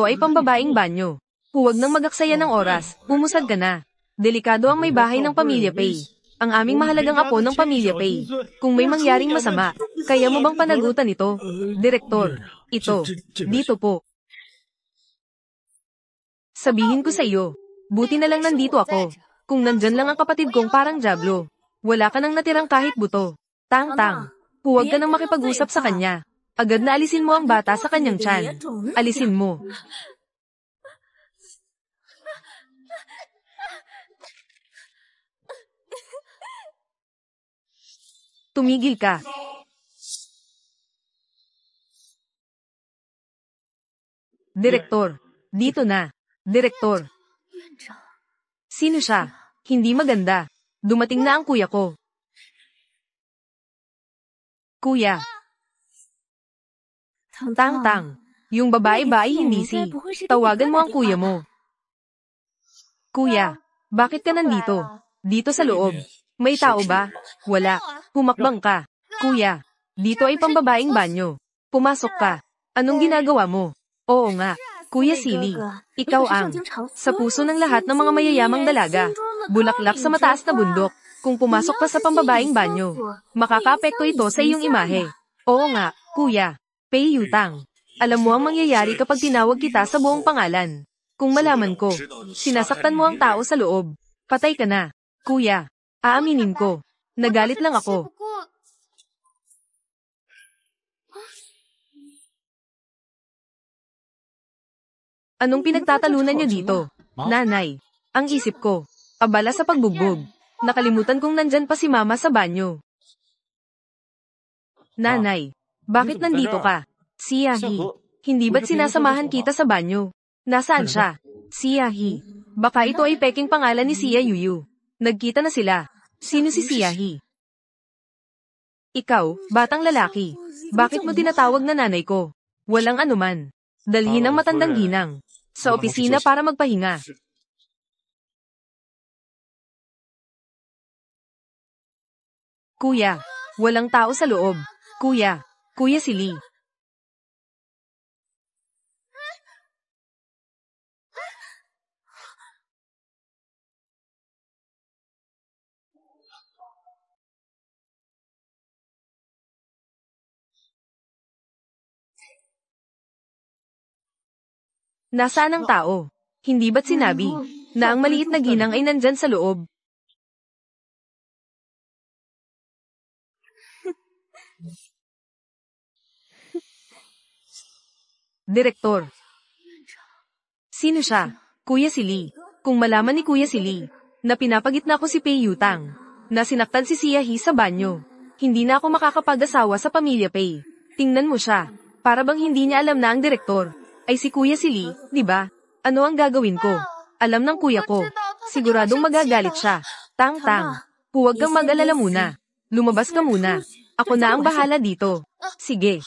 ay pambabaing banyo. Huwag nang magaksaya ng oras, umusad ka na. Delikado ang may bahay ng pamilya Pei. Ang aming mahalagang apo ng pamilya Pei. Kung may mangyaring masama, kaya mo bang panagutan ito? Direktor, ito, dito po. Sabihin ko sa iyo, buti na lang nandito ako. Kung nandyan lang ang kapatid kong parang Diablo, wala ka nang natirang kahit buto. Tang-tang, huwag ka nang makipag-usap sa kanya. Agad na alisin mo ang bata sa kanyang tiyan. Alisin mo. Tumigil ka. Direktor, dito na. Direktor. Sino siya? Hindi maganda. Dumating na ang kuya ko. Kuya. Tang-tang. Yung babae ba ay hindi si. Tawagan mo ang kuya mo. Kuya, bakit ka nandito? Dito sa loob. May tao ba? Wala. Humakbang ka. Kuya, dito ay pambabaing banyo. Pumasok ka. Anong ginagawa mo? Oo nga. Kuya Silly, ikaw ang sa puso ng lahat ng mga mayayamang dalaga. Bulaklak sa mataas na bundok. Kung pumasok ka sa pambabaing banyo, makakaapekto ito sa iyong imahe. Oo nga, kuya. Pei Yutang. Alam mo ang mangyayari kapag tinawag kita sa buong pangalan. Kung malaman ko, sinasaktan mo ang tao sa loob. Patay ka na. Kuya, aaminin ko. Nagalit lang ako. Anong pinagtatalunan niyo dito? Nanay, ang isip ko. Abala sa pagbugbog. Nakalimutan kong nandyan pa si mama sa banyo. Nanay, bakit nandito ka? Si Yahi. Hindi ba't sinasamahan kita sa banyo? Nasaan siya? Si Yahi. Baka ito ay peking pangalan ni Sia Yuyu. Nagkita na sila. Sino si Yahi? Ikaw, batang lalaki. Bakit mo tinatawag na nanay ko? Walang anuman. Dalhin ang matandang ginang sa opisina para magpahinga. Kuya, walang tao sa loob. Kuya si Lee. Nasaan ang tao? Hindi ba't sinabi na ang maliit na ginang ay nandyan sa loob? Direktor. Sino siya? Kuya si Lee. Kung malaman ni Kuya si Lee na pinapagitna ko si Pei Yutang, na sinaktan si Xia He sa banyo, hindi na ako makakapag-asawa sa pamilya Pei. Tingnan mo siya. Para bang hindi niya alam na ang direktor ay si Kuya si Lee, di ba? Ano ang gagawin ko? Alam ng kuya ko. Siguradong magagalit siya. Tang-tang. Huwag kang mag-alala muna. Lumabas ka muna. Ako na ang bahala dito. Sige.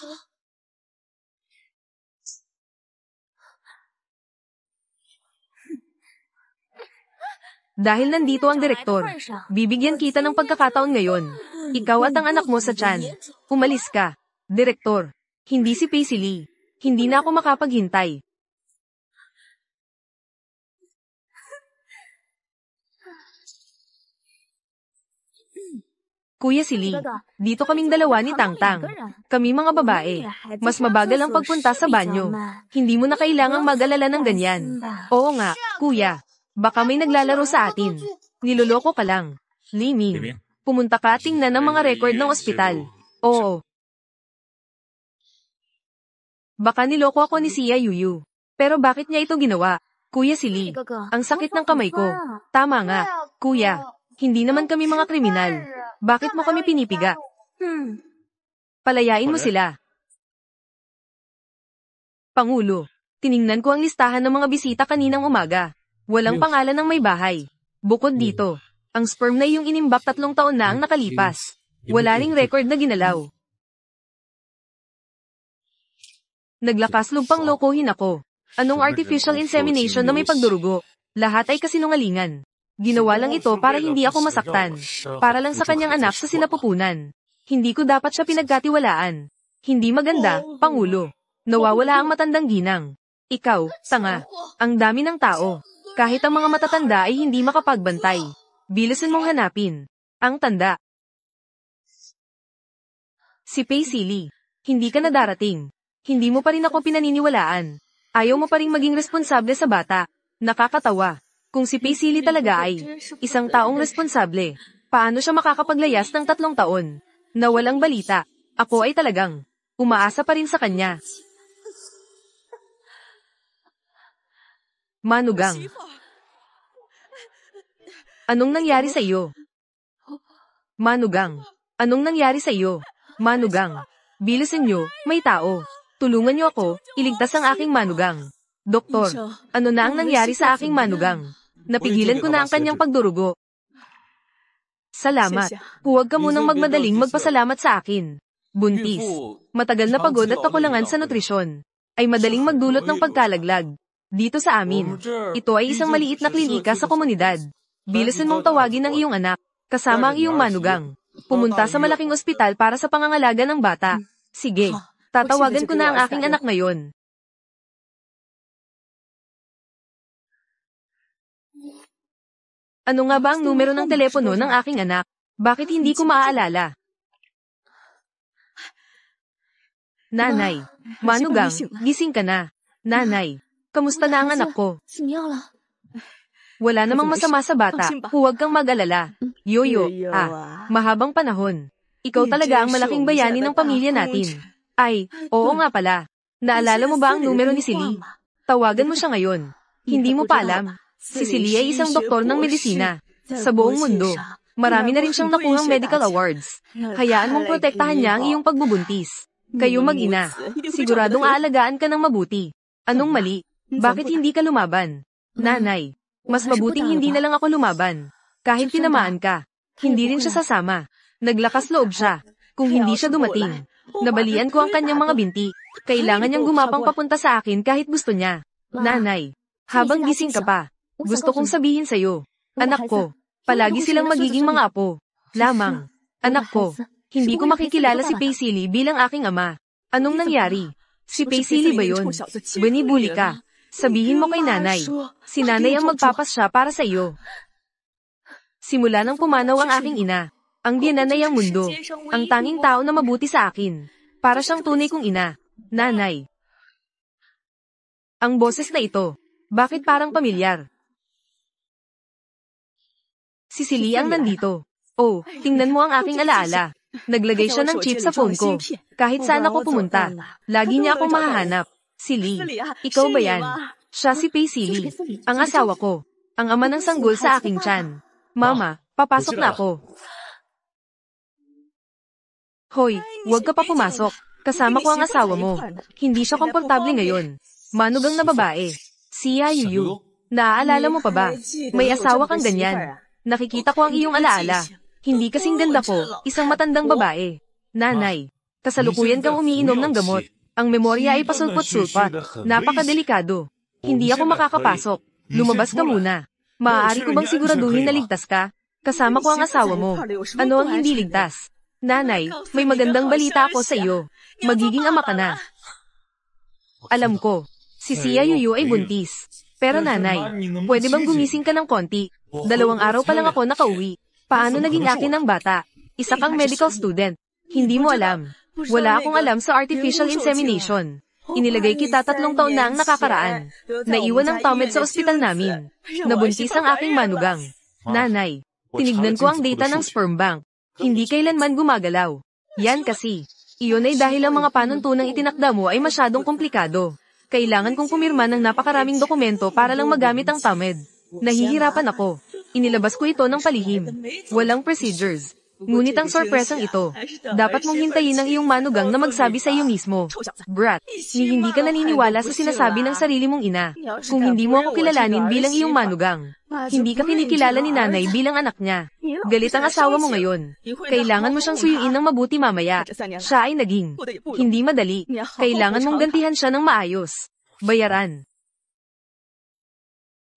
Dahil nandito ang direktor, bibigyan kita ng pagkakataon ngayon. Ikaw at ang anak mo sa tiyan. Umalis ka. Direktor, hindi si Pei si Lee. Hindi na ako makapaghintay. Kuya si Lee, dito kaming dalawa ni Tang-Tang. Kami mga babae. Mas mabagal ang pagpunta sa banyo. Hindi mo na kailangang mag-alala ng ganyan. Oo nga, kuya. Baka may naglalaro sa atin. Niloloko ka lang. Li Ming, pumunta ka at tingnan ng mga record ng ospital. Oo. Baka niloko ako ni Xia Yuyu. Pero bakit niya ito ginawa? Kuya si Lee, ang sakit ng kamay ko. Tama nga, kuya. Hindi naman kami mga kriminal. Bakit mo kami pinipiga? Palayain mo sila. Pangulo, tiningnan ko ang listahan ng mga bisita kaninang umaga. Walang pangalan ng may bahay. Bukod dito, ang sperm na iyong inimbak 3 taon na ang nakalipas. Wala ring record na ginalaw. Naglakas lupang lokohin ako. Anong artificial insemination na may pagdurugo? Lahat ay kasinungalingan. Ginawa lang ito para hindi ako masaktan. Para lang sa kanyang anak sa sinapupunan. Hindi ko dapat siya pinagkatiwalaan. Hindi maganda, Pangulo. Nawawala ang matandang ginang. Ikaw, tanga. Ang dami ng tao. Kahit ang mga matatanda ay hindi makapagbantay. Bilisan mong hanapin ang tanda. Si Pei si Lee. Hindi ka na darating. Hindi mo pa rin ako pinaniniwalaan. Ayaw mo pa rin maging responsable sa bata. Nakakatawa. Kung si Pei si Lee talaga ay isang taong responsable, paano siya makakapaglayas ng 3 taon? Na walang balita. Ako ay talagang umaasa pa rin sa kanya. Manugang. Anong nangyari sa iyo? Manugang. Anong nangyari sa iyo? Manugang. Bilisan niyo, may tao. Tulungan niyo ako, iligtas ang aking manugang. Doktor, ano na ang nangyari sa aking manugang? Napigilan ko na ang kanyang pagdurugo. Salamat. Huwag ka munang magmadaling magpasalamat sa akin. Buntis. Matagal na pagod at kakulangan sa nutrisyon. Ay madaling magdulot ng pagkalaglag. Dito sa amin, ito ay isang maliit na klinika sa komunidad. Bilisan mong tawagin ang iyong anak, kasama ang iyong manugang. Pumunta sa malaking ospital para sa pangangalaga ng bata. Sige, tatawagan ko na ang aking anak ngayon. Ano nga ba ang numero ng telepono ng aking anak? Bakit hindi ko maaalala? Nanay, manugang, gising ka na. Nanay, kamusta na ang anak ko? Wala namang masama sa bata, huwag kang mag-alala. Yoyo, mahabang panahon. Ikaw talaga ang malaking bayani ng pamilya natin. Ay, oo nga pala. Naalala mo ba ang numero ni Silly? Tawagan mo siya ngayon. Hindi mo pa alam. Si Silly ay isang doktor ng medisina. Sa buong mundo, marami na rin siyang nakuhang medical awards. Hayaan mong protektahan niya ang iyong pagbubuntis. Kayo mag-ina, siguradong aalagaan ka ng mabuti. Anong mali? Bakit hindi ka lumaban? Nanay, mas mabuting hindi na lang ako lumaban. Kahit tinamaan ka, hindi rin siya sasama. Naglakas loob siya. Kung hindi siya dumating, Nabalian ko ang kanyang mga binti. Kailangan niyang gumapang papunta sa akin kahit gusto niya. Nanay, habang gising ka pa, gusto kong sabihin sa'yo, anak ko, palagi silang magiging mga apo. Lamang, anak ko, hindi ko makikilala si Paisili bilang aking ama. Anong nangyari? Si Paisili ba yun? Binibuli ka. Sabihin mo kay nanay. Si nanay ang magpapasya para sa iyo. Simula nang pumanaw ang aking ina, ang biyananay ang mundo, ang tanging tao na mabuti sa akin. Para siyang tunay kong ina. Nanay. Ang boses na ito, bakit parang pamilyar? Si Silly ang nandito. Oh, tingnan mo ang aking alaala. Naglagay siya ng chip sa phone ko. Kahit saan ako pumunta, lagi niya akong mahahanap. Silly, ikaw ba yan? Siya si Paisili, ang asawa ko. Ang ama ng sanggol sa aking tiyan. Mama, papasok na ako. Hoy, huwag ka pa pumasok. Kasama ko ang asawa mo. Hindi siya komportable ngayon. Manugang na babae. Si Yuyu. Naaalala mo pa ba? May asawa kang ganyan. Nakikita ko ang iyong alaala. Hindi kasing ganda ko, isang matandang babae. Nanay, kasalukuyan kang umiinom ng gamot. Ang memorya ay pasulpot-sulpot. Napakadelikado. Hindi ako makakapasok. Lumabas ka muna. Maaari ko bang siguraduhin na ligtas ka? Kasama ko ang asawa mo. Ano ang hindi ligtas? Nanay, may magandang balita ako sa iyo. Magiging ama ka na. Alam ko, si Sia Yuyu ay buntis. Pero nanay, pwede bang gumising ka ng konti? 2 araw pa lang ako nakauwi. Paano naging akin ang bata? Isa kang medical student. Hindi mo alam. Wala akong alam sa artificial insemination. Inilagay kita 3 taon na ang nakakaraan. Naiwan ang Tomed sa ospital namin. Nabuntis ang aking manugang. Nanay, tinignan ko ang data ng sperm bank. Hindi kailanman gumagalaw. Yan kasi. Iyon ay dahil ang mga panuntunang itinakda mo ay masyadong komplikado. Kailangan kong pumirma ng napakaraming dokumento para lang magamit ang Tomed. Nahihirapan ako. Inilabas ko ito ng palihim. Walang procedures. Ngunit ang sorpresang ito, dapat mong hintayin ang iyong manugang na magsabi sa iyo mismo. Brat, ni hindi ka naniniwala sa sinasabi ng sarili mong ina. Kung hindi mo ako kilalanin bilang iyong manugang, hindi ka kinikilala ni nanay bilang anak niya. Galit ang asawa mo ngayon. Kailangan mo siyang suyuin ng mabuti mamaya. Siya ay naging. Hindi madali. Kailangan mong gantihan siya ng maayos. Bayaran.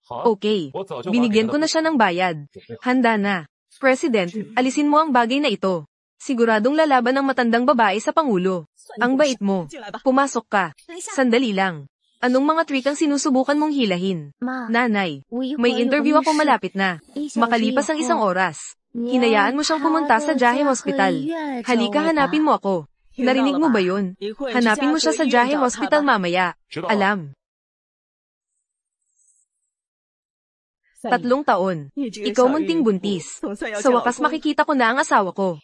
Okay, binigyan ko na siya ng bayad. Handa na. President, alisin mo ang bagay na ito. Siguradong lalaban ng matandang babae sa Pangulo. Ang bait mo. Pumasok ka. Sandali lang. Anong mga trick ang sinusubukan mong hilahin? Nanay, may interview ako malapit na. Makalipas ang 1 oras. Hinayaan mo siyang pumunta sa Jahe Hospital. Halika, hanapin mo ako. Narinig mo ba yun? Hanapin mo siya sa Jahe Hospital mamaya. Alam. 3 taon. Ikaw munting buntis. Sa wakas makikita ko na ang asawa ko.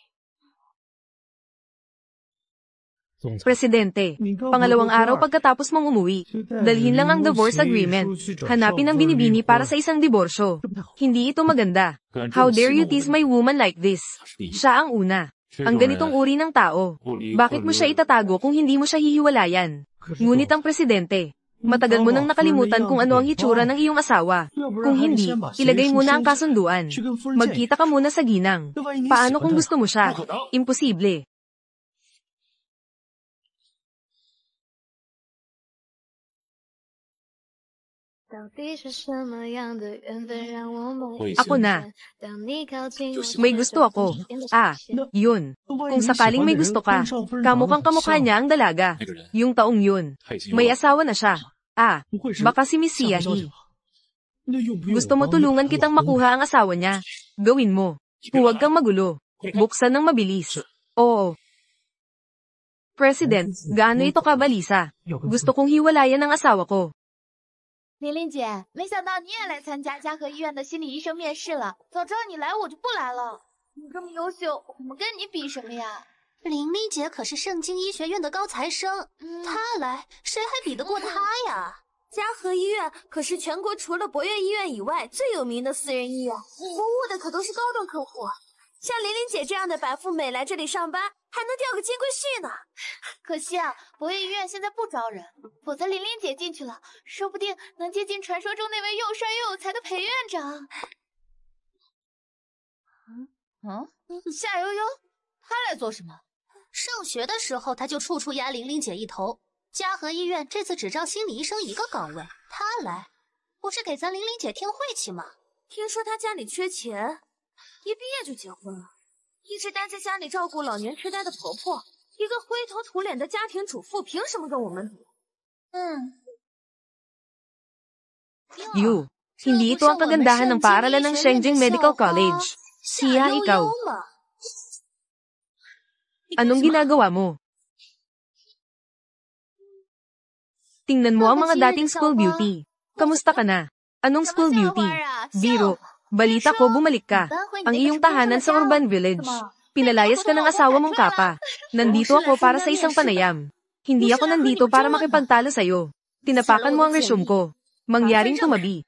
Presidente, 2 araw pagkatapos mong umuwi, dalhin lang ang divorce agreement. Hanapin ang binibini para sa isang diborsyo. Hindi ito maganda. How dare you tease my woman like this? Siya ang una. Ang ganitong uri ng tao. Bakit mo siya itatago kung hindi mo siya hihiwalayan? Ngunit ang presidente, matagal mo nang nakalimutan kung ano ang hitsura ng iyong asawa. Kung hindi, ilagay mo na ang kasunduan. Magkita ka muna sa ginang. Paano kung gusto mo siya? Imposible. Ako na. May gusto ako. Yun. Kung sakaling may gusto ka, kamukhang kamukha niya ang dalaga. Yung taong yun. May asawa na siya. Baka si Miss Siahi. Gusto mo tulungan kitang makuha ang asawa niya? Gawin mo. Huwag kang magulo. Buksan ng mabilis. Oo. President, gaano ito kabalisa? Gusto kong hiwalayan ang asawa ko. 玲玲姐，没想到你也来参加嘉禾医院的心理医生面试了。早知道你来，我就不来了。你这么优秀，我们跟你比什么呀？玲玲姐可是圣经医学院的高材生，她来，谁还比得过她呀？嘉禾医院可是全国除了博悦医院以外最有名的私人医院，服务的可都是高端客户。像玲玲姐这样的白富美来这里上班，还能调个金龟婿呢。可惜啊，博悦医院现在不招人，否则玲玲姐进去了，说不定能接近传说中那位又帅又有才的裴院长。夏悠悠，她来做什么？上学的时候他就处处压玲玲姐一头。嘉禾医院这次只招心理医生1个岗位，他来，不是给咱玲玲姐添晦气吗？听说他家里缺钱，一毕业就结婚了，一直待在家里照顾老年痴呆的婆婆，一个灰头土脸的家庭主妇，凭什么跟我们比？You, hindi ito ang kagandahan ng paaralan ng Shengjing Medical College. Siya, ikaw. Anong ginagawa mo? Tingnan mo ang mga dating school beauty. Kamusta ka na? Anong school beauty? Biro. Balita ko bumalik ka. Ang iyong tahanan sa Urban Village. Pinalayas ka ng asawa mong kapa. Nandito ako para sa isang panayam. Hindi ako nandito para makipagtalo sa'yo. Tinapakan mo ang resume ko. Mangyaring tumabi.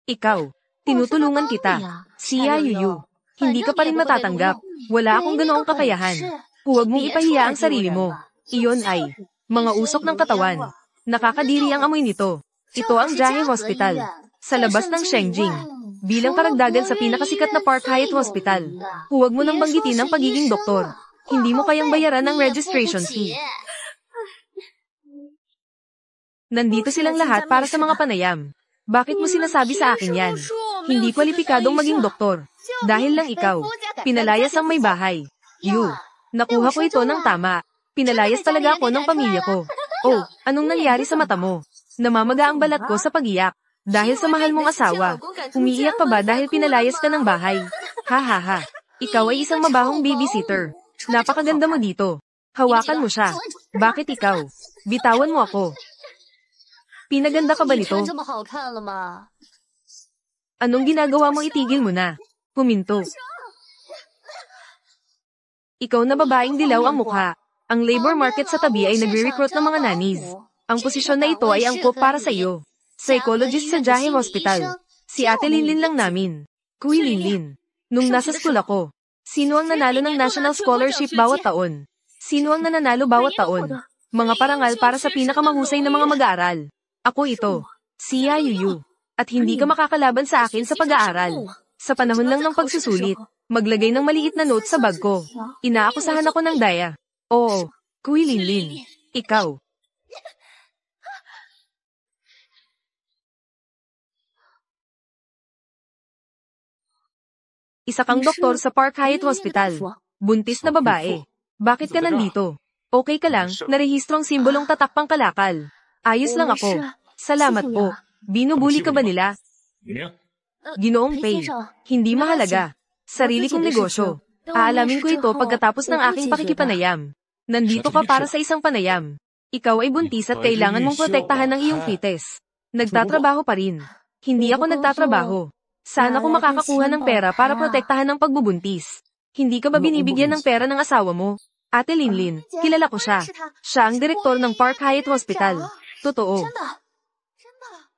Ikaw, tinutulungan kita. Siya Yuyu. Hindi ka pa rin matatanggap. Wala akong ganoong kakayahan. Huwag mong ipahiya ang sarili mo. Iyon ay mga usok ng katawan. Nakakadiri ang amoy nito. Ito ang Jahe Hospital. Sa labas ng Shengjing. Bilang karagdagan sa pinakasikat na Park Hyatt Hospital. Huwag mo nang banggitin ang pagiging doktor. Hindi mo kayang bayaran ang registration fee. Nandito silang lahat para sa mga panayam. Bakit mo sinasabi sa akin yan? Hindi kwalipikadong maging doktor. Dahil lang ikaw. Pinalayas ang may bahay. You. Nakuha ko ito ng tama. Pinalayas talaga ako ng pamilya ko. Oh, anong nangyari sa mata mo? Namamaga ang balat ko sa pag-iyak. Dahil sa mahal mong asawa. Umiiyak pa ba dahil pinalayas ka ng bahay? Ha ha ha. Ikaw ay isang mabahong babysitter. Napakaganda mo dito. Hawakan mo siya. Bakit ikaw? Bitawan mo ako. Pinaganda ka ba nito? Anong ginagawa mo? Itigil mo na. Huminto. Ikaw na babaeng dilaw ang mukha. Ang labor market sa tabi ay nagre-recruit ng mga nannies. Ang posisyon na ito ay angkop para sa iyo. Psychologist sa Jahe Hospital. Si Ate Linlin lang namin. Kuya Linlin. Nung nasa school ako, sino ang nanalo ng National Scholarship bawat taon? Sino ang nananalo bawat taon? Mga parangal para sa pinakamahusay na mga mag-aaral. Ako ito. Siya Yuyu. At hindi ka makakalaban sa akin sa pag-aaral. Sa panahon lang ng pagsusulit, maglagay ng maliit na note sa bag ko. Inaakusahan ako ng daya. Oo, Kuya Linlin. Ikaw. Isa kang doktor sa Park Hyatt Hospital. Buntis na babae. Bakit ka nandito? Okay ka lang, narehistro ang simbolong tatak pangkalakal. Ayos lang ako. Salamat po. Binubuli ka ba nila? Ginoong Pei. Hindi mahalaga. Sarili kong negosyo. Aalamin ko ito pagkatapos ng aking pakikipanayam. Nandito ka para sa isang panayam. Ikaw ay buntis at kailangan mong protektahan ng iyong fetus. Nagtatrabaho pa rin. Hindi ako nagtatrabaho. Sana kung makakakuha ng pera para protektahan ng pagbubuntis. Hindi ka ba binibigyan ng pera ng asawa mo? Ate Linlin, kilala ko siya. Siya ang direktor ng Park Hyatt Hospital. Totoo.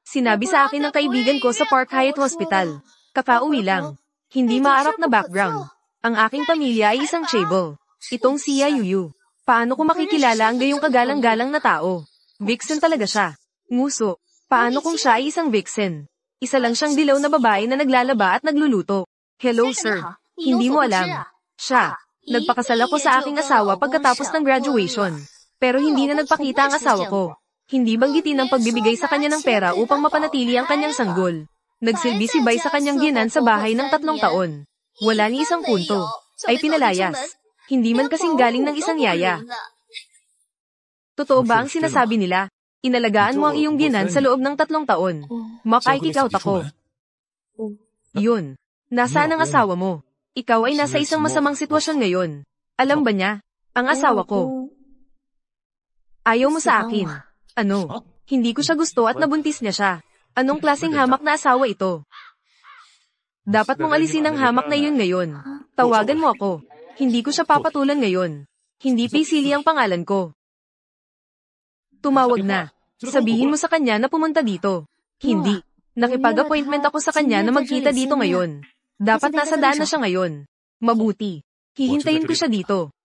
Sinabi sa akin ng kaibigan ko sa Park Hyatt Hospital. Kakauwi lang. Hindi maarap na background. Ang aking pamilya ay isang chaebol. Itong siya Yuyu. Paano ko makikilala ang gayong kagalang-galang na tao? Vixen talaga siya. Nguso. Paano kung siya ay isang vixen? Isa lang siyang dilaw na babae na naglalaba at nagluluto. Hello sir. Hindi mo alam. Siya. Nagpakasal ako sa aking asawa pagkatapos ng graduation. Pero hindi na nagpakita ang asawa ko. Hindi banggitin ang pagbibigay sa kanya ng pera upang mapanatili ang kanyang sanggol. Nagsilbi si Bai sa kanyang biyenan sa bahay ng 3 taon. Wala ni isang punto. Ay pinalayas. Hindi man kasing galing ng isang yaya. Totoo ba ang sinasabi nila? Inalagaan mo ang iyong biyenan sa loob ng 3 taon. Mapikikout ako. Yun. Nasaan ang asawa mo? Ikaw ay nasa isang masamang sitwasyon ngayon. Alam ba niya? Ang asawa ko. Ayaw mo sa akin. Ano? Hindi ko siya gusto at nabuntis niya siya. Anong klaseng hamak na asawa ito? Dapat mong alisin ang hamak na iyon ngayon. Tawagan mo ako. Hindi ko siya papatulan ngayon. Hindi Paisili ang pangalan ko. Tumawag na. Sabihin mo sa kanya na pumunta dito. Hindi. Nakipag-appointment ako sa kanya na magkita dito ngayon. Dapat nasa daan na siya ngayon. Mabuti. Hihintayin ko siya dito.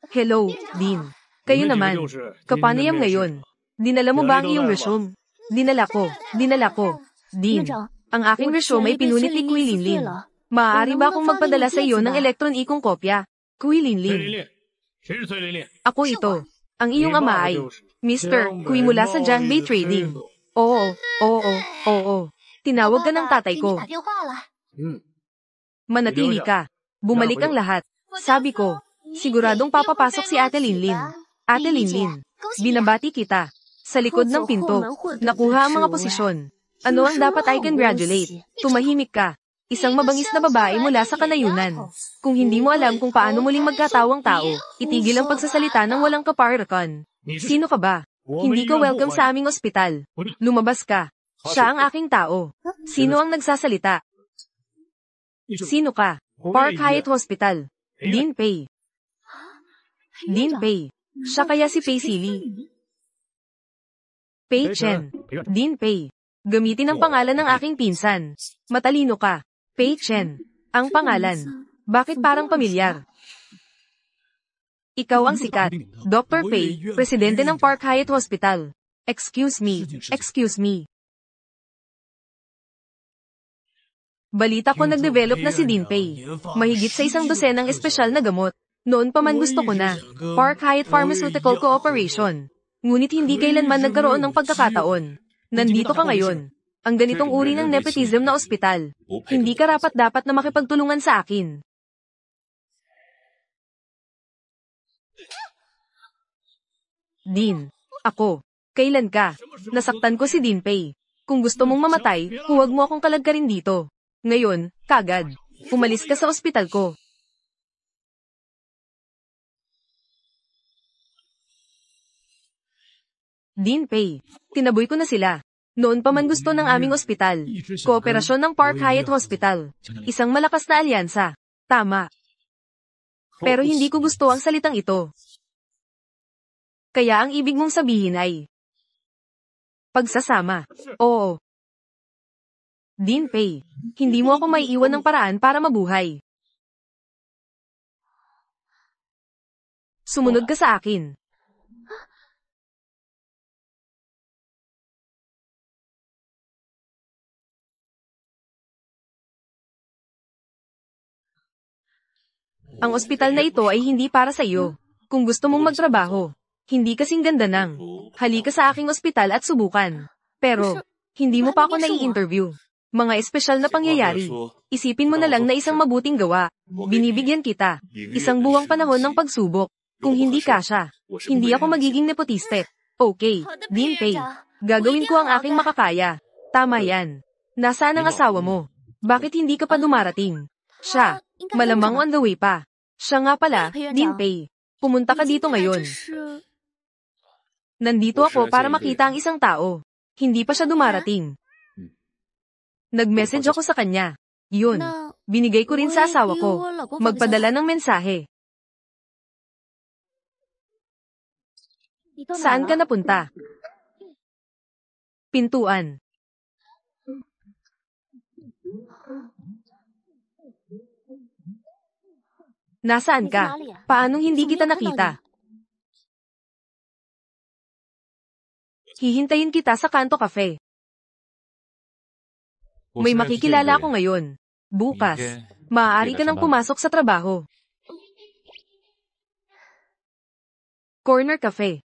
Hello, Dean. Kayo naman. Kapanayam ngayon. Dinala mo ba ang iyong resume? Dinala ko. Dean, ang aking resume ay pinunit ni Kui Linlin. Maaari ba akong magpadala sa iyo ng electronic kopya? Kui Linlin. Ako ito. Ang iyong ama ay Mr. Kui mula sa Janbei Trading. Oo. Tinawag ka ng tatay ko. Manatili ka. Bumalik ang lahat. Sabi ko, siguradong papapasok si Ate Linlin. Ate Linlin, binabati kita. Sa likod ng pinto, nakuha ang mga posisyon. Ano ang dapat ay congratulate? Tumahimik ka. Isang mabangis na babae mula sa kanayunan. Kung hindi mo alam kung paano muling magkatawang tao, itigil ang pagsasalita ng walang kaparakan. Sino ka ba? Hindi ka welcome sa aming ospital. Lumabas ka. Siya ang aking tao. Sino ang nagsasalita? Sino ka? Park Hyatt Hospital. Dean Pei. Dean Pei. Siya kaya si Pei Sili? Pei Chen. Dean Pei. Gamitin ang pangalan ng aking pinsan. Matalino ka. Pei Chen. Ang pangalan. Bakit parang pamilyar? Ikaw ang sikat. Dr. Pei, presidente ng Park Hyatt Hospital. Excuse me. Balita ko nag-develop na si Dean Pei. Mahigit sa 100 ng espesyal na gamot. Noon pa man gusto ko na. Park Hyatt Pharmaceutical Corporation. Ngunit hindi kailanman nagkaroon ng pagkakataon. Nandito ka ngayon. Ang ganitong uri ng nepotism na ospital. Hindi ka dapat na makipagtulungan sa akin. Dean, ako. Kailan ka? Nasaktan ko si Dean Pei. Kung gusto mong mamatay, huwag mo akong kalagkarin dito. Ngayon, kagad. Umalis ka sa ospital ko. Dean Pei, tinaboy ko na sila. Noon pa man gusto ng aming ospital. Kooperasyon ng Park Hyatt Hospital. Isang malakas na alyansa. Tama. Pero hindi ko gusto ang salitang ito. Kaya ang ibig mong sabihin ay pagsasama. Oo. Dean Pei, hindi mo ako maiiwan ng paraan para mabuhay. Sumunod ka sa akin. Ang ospital na ito ay hindi para sa iyo. Kung gusto mong magtrabaho, hindi kasing ganda ng halika sa aking ospital at subukan. Pero, hindi mo pa ako nai-interview. Mga espesyal na pangyayari. Isipin mo na lang na isang mabuting gawa. Binibigyan kita. Isang buwang panahon ng pagsubok. Kung hindi kasya, hindi ako magiging nepotiste. Okay, Dean Pei. Gagawin ko ang aking makakaya. Tama yan. Nasaan ang asawa mo? Bakit hindi ka pa dumarating? Siya, malamang on the way pa. Siya nga pala, Dean Pei. Pumunta ka dito ngayon. Nandito ako para makita ang isang tao. Hindi pa siya dumarating. Nag-message ako sa kanya. Yun. Binigay ko rin sa asawa ko. Magpadala ng mensahe. Saan ka napunta? Pintuan. Nasaan ka? Paanong hindi kita nakita? Hihintayin kita sa Kanto Cafe. May makikilala ako ngayon. Bukas, maaari ka nang pumasok sa trabaho. Corner Cafe.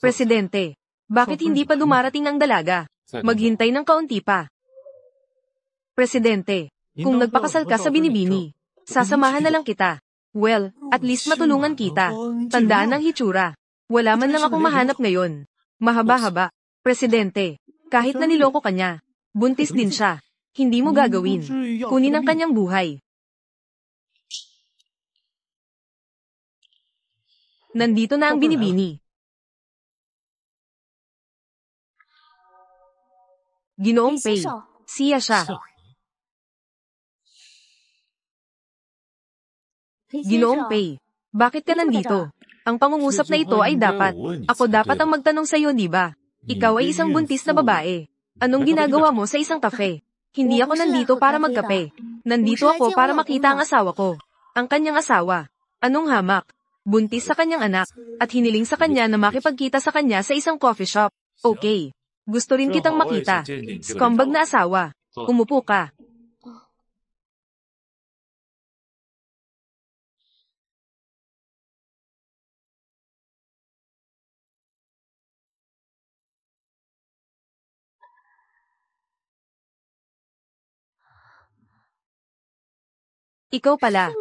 Presidente, bakit hindi pa dumarating ang dalaga? Maghintay ng kaunti pa. Presidente, kung nagpakasal ka sa Binibini, sasamahan na lang kita. Well, at least matulungan kita. Tandaan ang hitsura. Wala man lang akong mahanap ngayon. Mahaba-haba. Presidente, kahit na niloko ka niya, buntis din siya. Hindi mo gagawin. Kunin ang kanyang buhay. Nandito na ang Binibini. Ginoong Pei, siya siya. Ginoong Pei, bakit ka nandito? Ang pangungusap na ito ay dapat. Ako dapat ang magtanong sa iyo, di ba? Ikaw ay isang buntis na babae. Anong ginagawa mo sa isang cafe? Hindi ako nandito para magkape. Nandito ako para makita ang asawa ko. Ang kanyang asawa. Anong hamak? Buntis sa kanyang anak, at hiniling sa kanya na makipagkita sa kanya sa isang coffee shop. Okay. Gusto rin kitang makita. Scumbag na asawa. Umupo ka. Ikaw pala.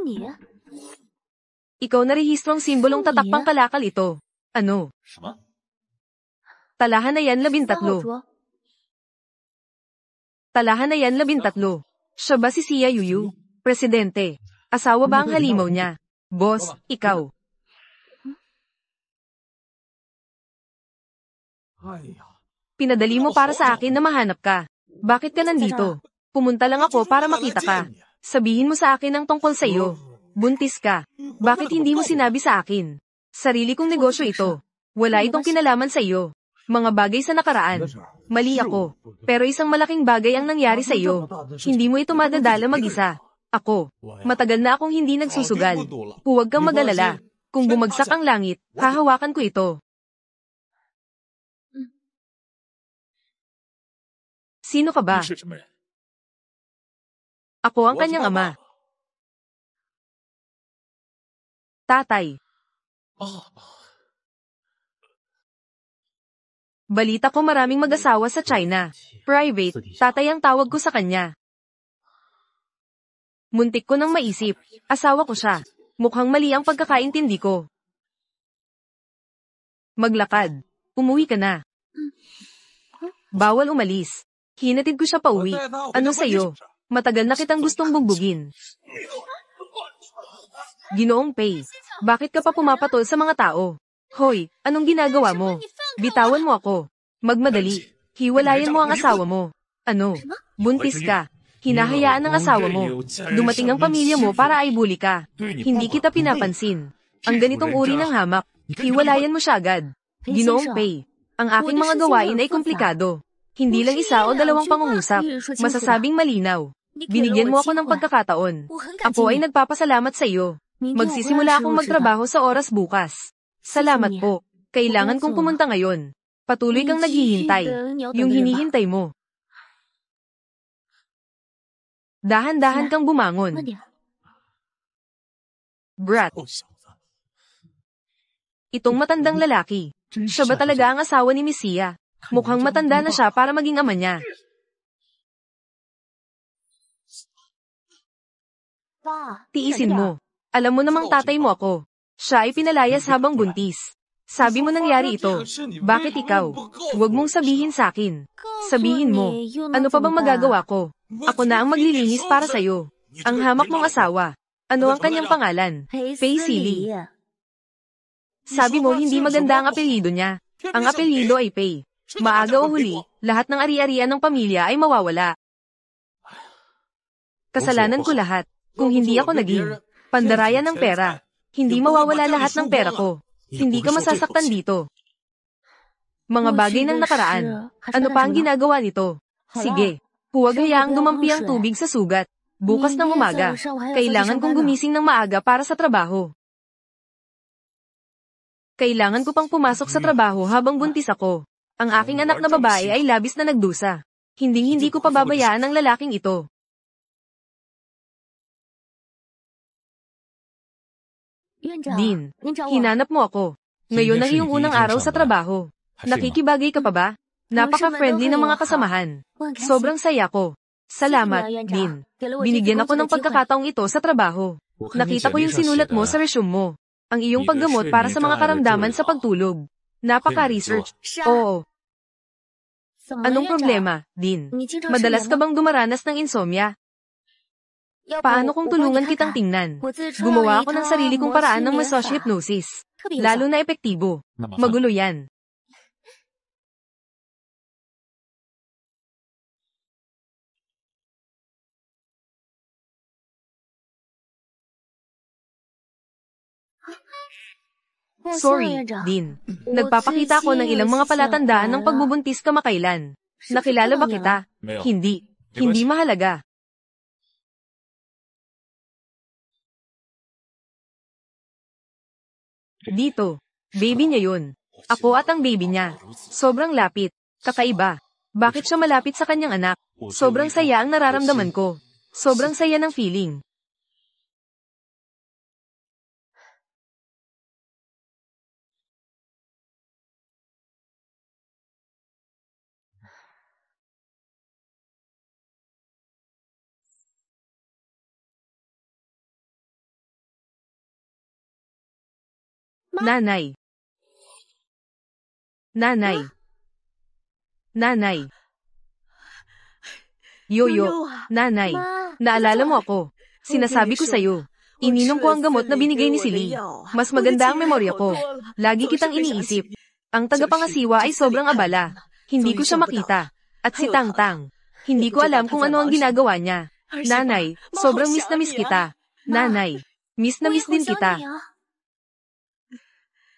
Ikaw na rehistrong simbolong tatakpang kalakal ito. Ano? Talahan na yan 13. Talahan na yan 13. Siya ba si Sia Yuyu? Presidente. Asawa ba ang halimaw niya? Boss, ikaw. Pinadali mo para sa akin na mahanap ka. Bakit ka nandito? Pumunta lang ako para makita ka. Sabihin mo sa akin ang tungkol sa iyo. Buntis ka. Bakit hindi mo sinabi sa akin? Sarili kong negosyo ito. Wala itong kinalaman sa iyo. Mga bagay sa nakaraan. Mali ako. Pero isang malaking bagay ang nangyari sa iyo. Hindi mo ito madadala mag-isa. Ako. Matagal na akong hindi nagsusugal. Huwag kang mag-alala. Kung bumagsak ang langit, hahawakan ko ito. Sino ka ba? Ako ang kanyang ama. Tatay. Balita ko maraming mag-asawa sa China. Private, tatay ang tawag ko sa kanya. Muntik ko nang maisip, asawa ko siya. Mukhang mali ang pagkakaintindi ko. Maglakad. Umuwi ka na. Bawal umalis. Hinatid ko siya pauwi. Ano sa'yo? Matagal na kitang gustong bugbugin. Ginoong Pei, bakit ka pa pumapatol sa mga tao? Hoy, anong ginagawa mo? Bitawan mo ako. Magmadali. Hiwalayan mo ang asawa mo. Ano? Buntis ka. Hinahayaan ng asawa mo. Dumating ang pamilya mo para aibuli ka. Hindi kita pinapansin. Ang ganitong uri ng hamak, hiwalayan mo siya agad. Ginoong Pei, ang aking mga gawain ay komplikado. Hindi lang isa o dalawang pangungusap. Masasabing malinaw. Binigyan mo ako ng pagkakataon. Ako ay nagpapasalamat sa iyo. Magsisimula akong magtrabaho sa oras bukas. Salamat po. Kailangan kong pumunta ngayon. Patuloy kang naghihintay. Yung hinihintay mo. Dahan-dahan kang bumangon. Brat. Itong matandang lalaki. Siya ba talaga ang asawa ni Miss Sia? Mukhang matanda na siya para maging ama niya. Tiisin mo. Alam mo namang tatay mo ako. Siya ay pinalayas habang buntis. Sabi mo nangyari ito. Bakit ikaw? Huwag mong sabihin sa akin. Sabihin mo. Ano pa bang magagawa ko? Ako na ang maglilinis para sa'yo. Ang hamak mong asawa. Ano ang kanyang pangalan? Pei Sili. Sabi mo hindi maganda ang apelyido niya. Ang apelyido ay Pei. Maaga o huli, lahat ng ari-arian ng pamilya ay mawawala. Kasalanan ko lahat. Kung hindi ako naging pandarayan ng pera, hindi mawawala lahat ng pera ko. Hindi ka masasaktan dito. Mga bagay ng nakaraan. Ano pa ang ginagawa nito? Sige, huwag hayaang dumampi ang tubig sa sugat. Bukas ng umaga, kailangan kong gumising ng maaga para sa trabaho. Kailangan ko pang pumasok sa trabaho habang buntis ako. Ang aking anak na babae ay labis na nagdusa. Hinding-hindi ko pababayaan ang lalaking ito. Dean, hinanap mo ako. Ngayon ang iyong unang araw sa trabaho. Nakikibagay ka pa ba? Napaka-friendly ng mga kasamahan. Sobrang saya ko. Salamat, Dean. Binigyan ako ng pagkakataong ito sa trabaho. Nakita ko yung sinulat mo sa resume mo. Ang iyong paggamot para sa mga karamdaman sa pagtulog. Napaka-research. Oo. Anong problema, Dean? Madalas ka bang dumaranas ng insomnia? Paano kung tulungan kitang tingnan? Gumawa ako ng sarili kong paraan ng massage hypnosis. Lalo na epektibo. Magulo yan. Sorry, Dean. Nagpapakita ako ng ilang mga palatandaan ng pagbubuntis kamakailan. Nakilala ba kita? Hindi. Hindi mahalaga. Dito. Baby niya yun. Ako at ang baby niya. Sobrang lapit. Kakaiba. Bakit siya malapit sa kanyang anak? Sobrang saya ang nararamdaman ko. Sobrang saya ng feeling. Nanay. Nanay. Nanay. Yoyo, nanay, naalala mo ako. Sinasabi ko sa'yo, ininom ko ang gamot na binigay ni Silly. Mas maganda ang memorya ko. Lagi kitang iniisip. Ang tagapangasiwa ay sobrang abala. Hindi ko siya makita. At si Tangtang, hindi ko alam kung ano ang ginagawa niya. Nanay, sobrang miss na miss kita. Nanay, miss na miss din kita.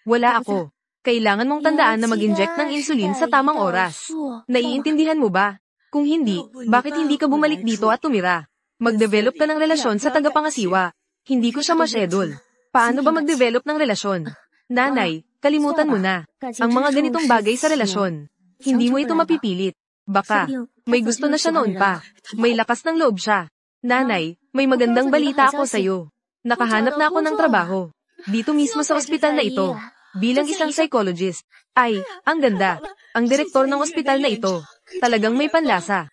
Wala ako. Kailangan mong tandaan na mag-inject ng insulin sa tamang oras. Naiintindihan mo ba? Kung hindi, bakit hindi ka bumalik dito at tumira? Mag-develop ka ng relasyon sa tagapangasiwa. Hindi ko siya ma-schedule. Paano ba mag-develop ng relasyon? Nanay, kalimutan mo na. Ang mga ganitong bagay sa relasyon. Hindi mo ito mapipilit. Baka, may gusto na siya noon pa. May lakas ng loob siya. Nanay, may magandang balita ako sa'yo. Nakahanap na ako ng trabaho. Dito mismo sa ospital na ito. Bilang isang psychologist. Ay, ang ganda. Ang direktor ng ospital na ito. Talagang may panlasa.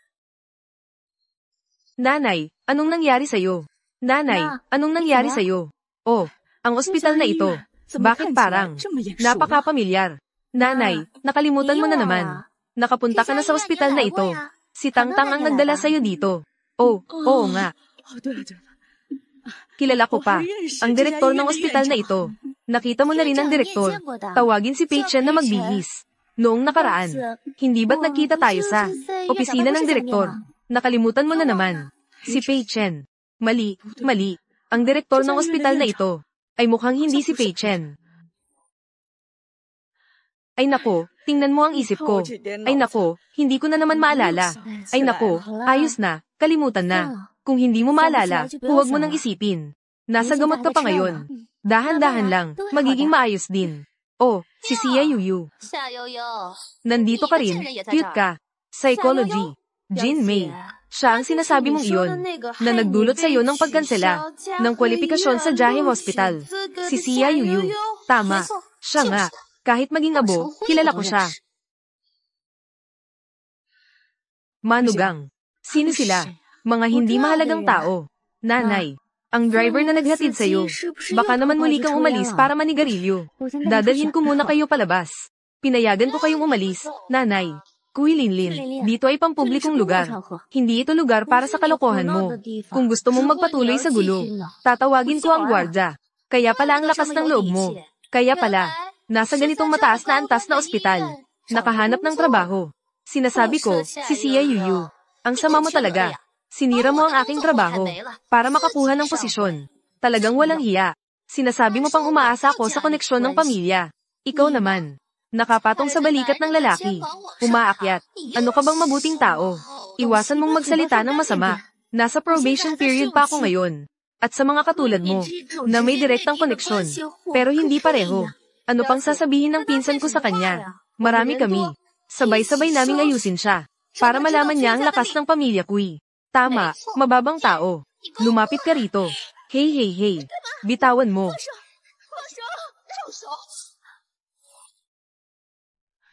Nanay, anong nangyari sa'yo? Nanay, anong nangyari sa'yo? Oh, ang ospital na ito. Bakit parang napaka-pamilyar? Nanay, nakalimutan mo na naman. Nakapunta ka na sa ospital na ito. Si Tangtang ang nagdala sa'yo dito. Oh, oo nga. Kilala ko pa. Ang direktor ng ospital na ito. Nakita mo na rin ang direktor. Tawagin si Pei Chen na magbihis. Noong nakaraan, hindi ba't nagkita tayo sa opisina ng direktor? Nakalimutan mo na naman. Si Pei Chen. Mali, mali. Ang direktor ng ospital na ito ay mukhang hindi si Pei Chen. Ay nako, tingnan mo ang isip ko. Ay nako, hindi ko na naman maalala. Ay nako, ayos na, kalimutan na. Kung hindi mo maalala, huwag mo nang isipin. Nasa gamot ka pa ngayon. Dahan-dahan lang, magiging maayos din. Oh, si Xia Yuyu. Nandito ka rin, cute ka. Psychology. Jin Mei. Siya ang sinasabi mong iyon, na nagdulot sa iyo ng pagkansela ng kwalifikasyon sa Jiahe Hospital. Si Xia Yuyu. Tama. Siya nga. Kahit maging abo, kilala ko siya. Manugang. Sino sila? Mga hindi mahalagang tao. Nanay. Ang driver na naghatid sa'yo. Baka naman muli kang umalis para manigarilyo. Dadalhin ko muna kayo palabas. Pinayagan ko kayong umalis, nanay. Kuy Linlin, dito ay pampublikong lugar. Hindi ito lugar para sa kalokohan mo. Kung gusto mong magpatuloy sa gulo, tatawagin ko ang gwardya. Kaya pala ang lakas ng loob mo. Kaya pala, nasa ganitong mataas na antas na ospital. Nakahanap ng trabaho. Sinasabi ko, si Xia Yuyu. Ang sama mo talaga. Sinira mo ang aking trabaho para makakuha ng posisyon. Talagang walang hiya. Sinasabi mo pang umaasa ako sa koneksyon ng pamilya. Ikaw naman. Nakapatong sa balikat ng lalaki. Umaakyat. Ano ka bang mabuting tao? Iwasan mong magsalita ng masama. Nasa probation period pa ako ngayon. At sa mga katulad mo, na may direktang koneksyon. Pero hindi pareho. Ano pang sasabihin ng pinsan ko sa kanya? Marami kami. Sabay-sabay naming ayusin siya. Para malaman niya ang lakas ng pamilya Kui. Tama, mababang tao. Lumapit ka rito. Hey, hey, hey. Bitawan mo.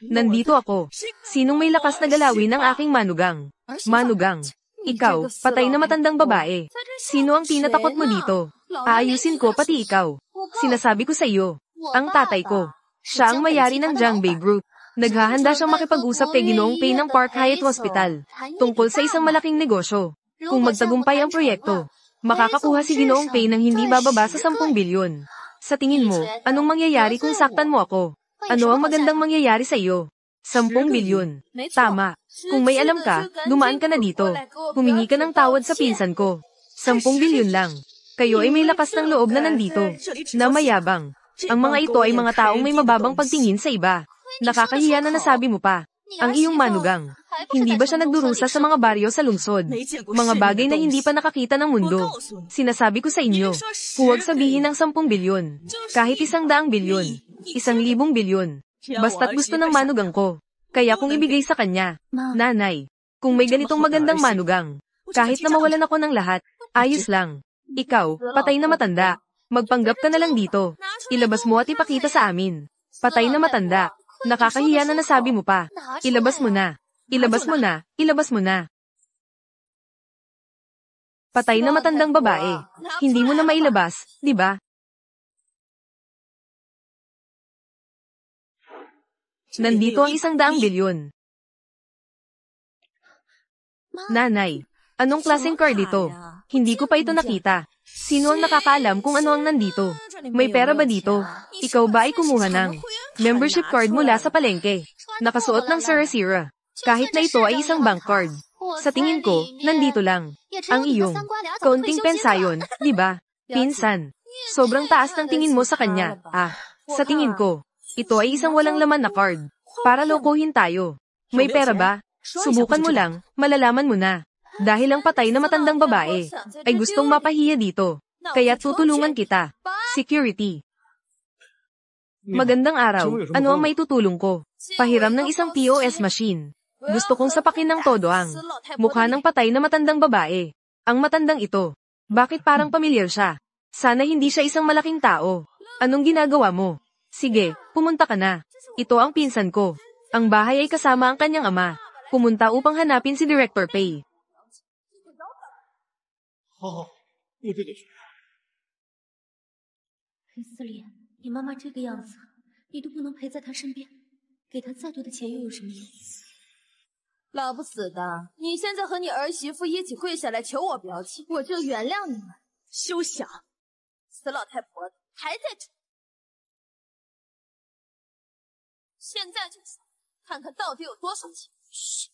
Nandito ako. Sinong may lakas na galawin ng aking manugang? Manugang. Ikaw, patay na matandang babae. Sino ang tinatakot mo dito? Aayusin ko pati ikaw. Sinasabi ko sa iyo. Ang tatay ko. Siya ang mayari ng Jiangbei Group. Naghahanda siyang makipag-usap kay Ginoong Pei ng Park Hyatt Hospital tungkol sa isang malaking negosyo. Kung magtagumpay ang proyekto, makakakuha si Ginoong Pei ng hindi bababa sa 10 bilyon. Sa tingin mo, anong mangyayari kung saktan mo ako? Ano ang magandang mangyayari sa iyo? 10 bilyon. Tama. Kung may alam ka, dumaan ka na dito. Humingi ka ng tawad sa pinsan ko. 10 bilyon lang. Kayo ay may lakas ng loob na nandito, na mayabang. Ang mga ito ay mga taong may mababang pagtingin sa iba. Nakakahiya na nasabi mo pa. Ang iyong manugang. Hindi ba siya nagdurusa sa mga baryo sa lungsod? Mga bagay na hindi pa nakakita ng mundo. Sinasabi ko sa inyo, huwag sabihin ng 10 bilyon. Kahit 100 bilyon. 1,000 bilyon. Basta't gusto ng manugang ko. Kaya kung ibigay sa kanya, nanay, kung may ganitong magandang manugang, kahit na mawalan ako ng lahat, ayos lang. Ikaw, patay na matanda. Magpanggap ka na lang dito. Ilabas mo at ipakita sa amin. Patay na matanda. Nakakahiya na nasabi mo pa. Ilabas mo na. Ilabas mo na. Ilabas mo na. Patay na matandang babae. Hindi mo na mailabas, di ba? Nandito ang 100 bilyon. Nanay, anong klaseng card ito? Hindi ko pa ito nakita. Sino ang nakakaalam kung ano ang nandito? May pera ba dito? Ikaw ba ay kumuha ng membership card mula sa palengke? Nakasuot ng Sarasira. Kahit na ito ay isang bank card. Sa tingin ko, nandito lang. Ang iyong kaunting pensayon, di ba? Pinsan. Sobrang taas ng tingin mo sa kanya. Sa tingin ko, ito ay isang walang laman na card. Para lokohin tayo. May pera ba? Subukan mo lang, malalaman mo na. Dahil ang patay na matandang babae ay gustong mapahiya dito. Kaya tutulungan kita. Security. Magandang araw. Ano ang may tutulong ko? Pahiram ng isang POS machine. Gusto kong sapakin ng todo ang mukha ng patay na matandang babae. Ang matandang ito. Bakit parang pamilyar siya? Sana hindi siya isang malaking tao. Anong ginagawa mo? Sige, pumunta ka na. Ito ang pinsan ko. Ang bahay ay kasama ang kanyang ama. Pumunta upang hanapin si Director Pei. 好，我这就去。裴司令，你妈妈这个样子，你都不能陪在她身边，给她再多的钱又有什么意思？老不死的，你现在和你儿媳妇一起跪下来求我表亲，我就原谅你们。休想！死老太婆的还在这，现在就说，看看到底有多少钱。嘘。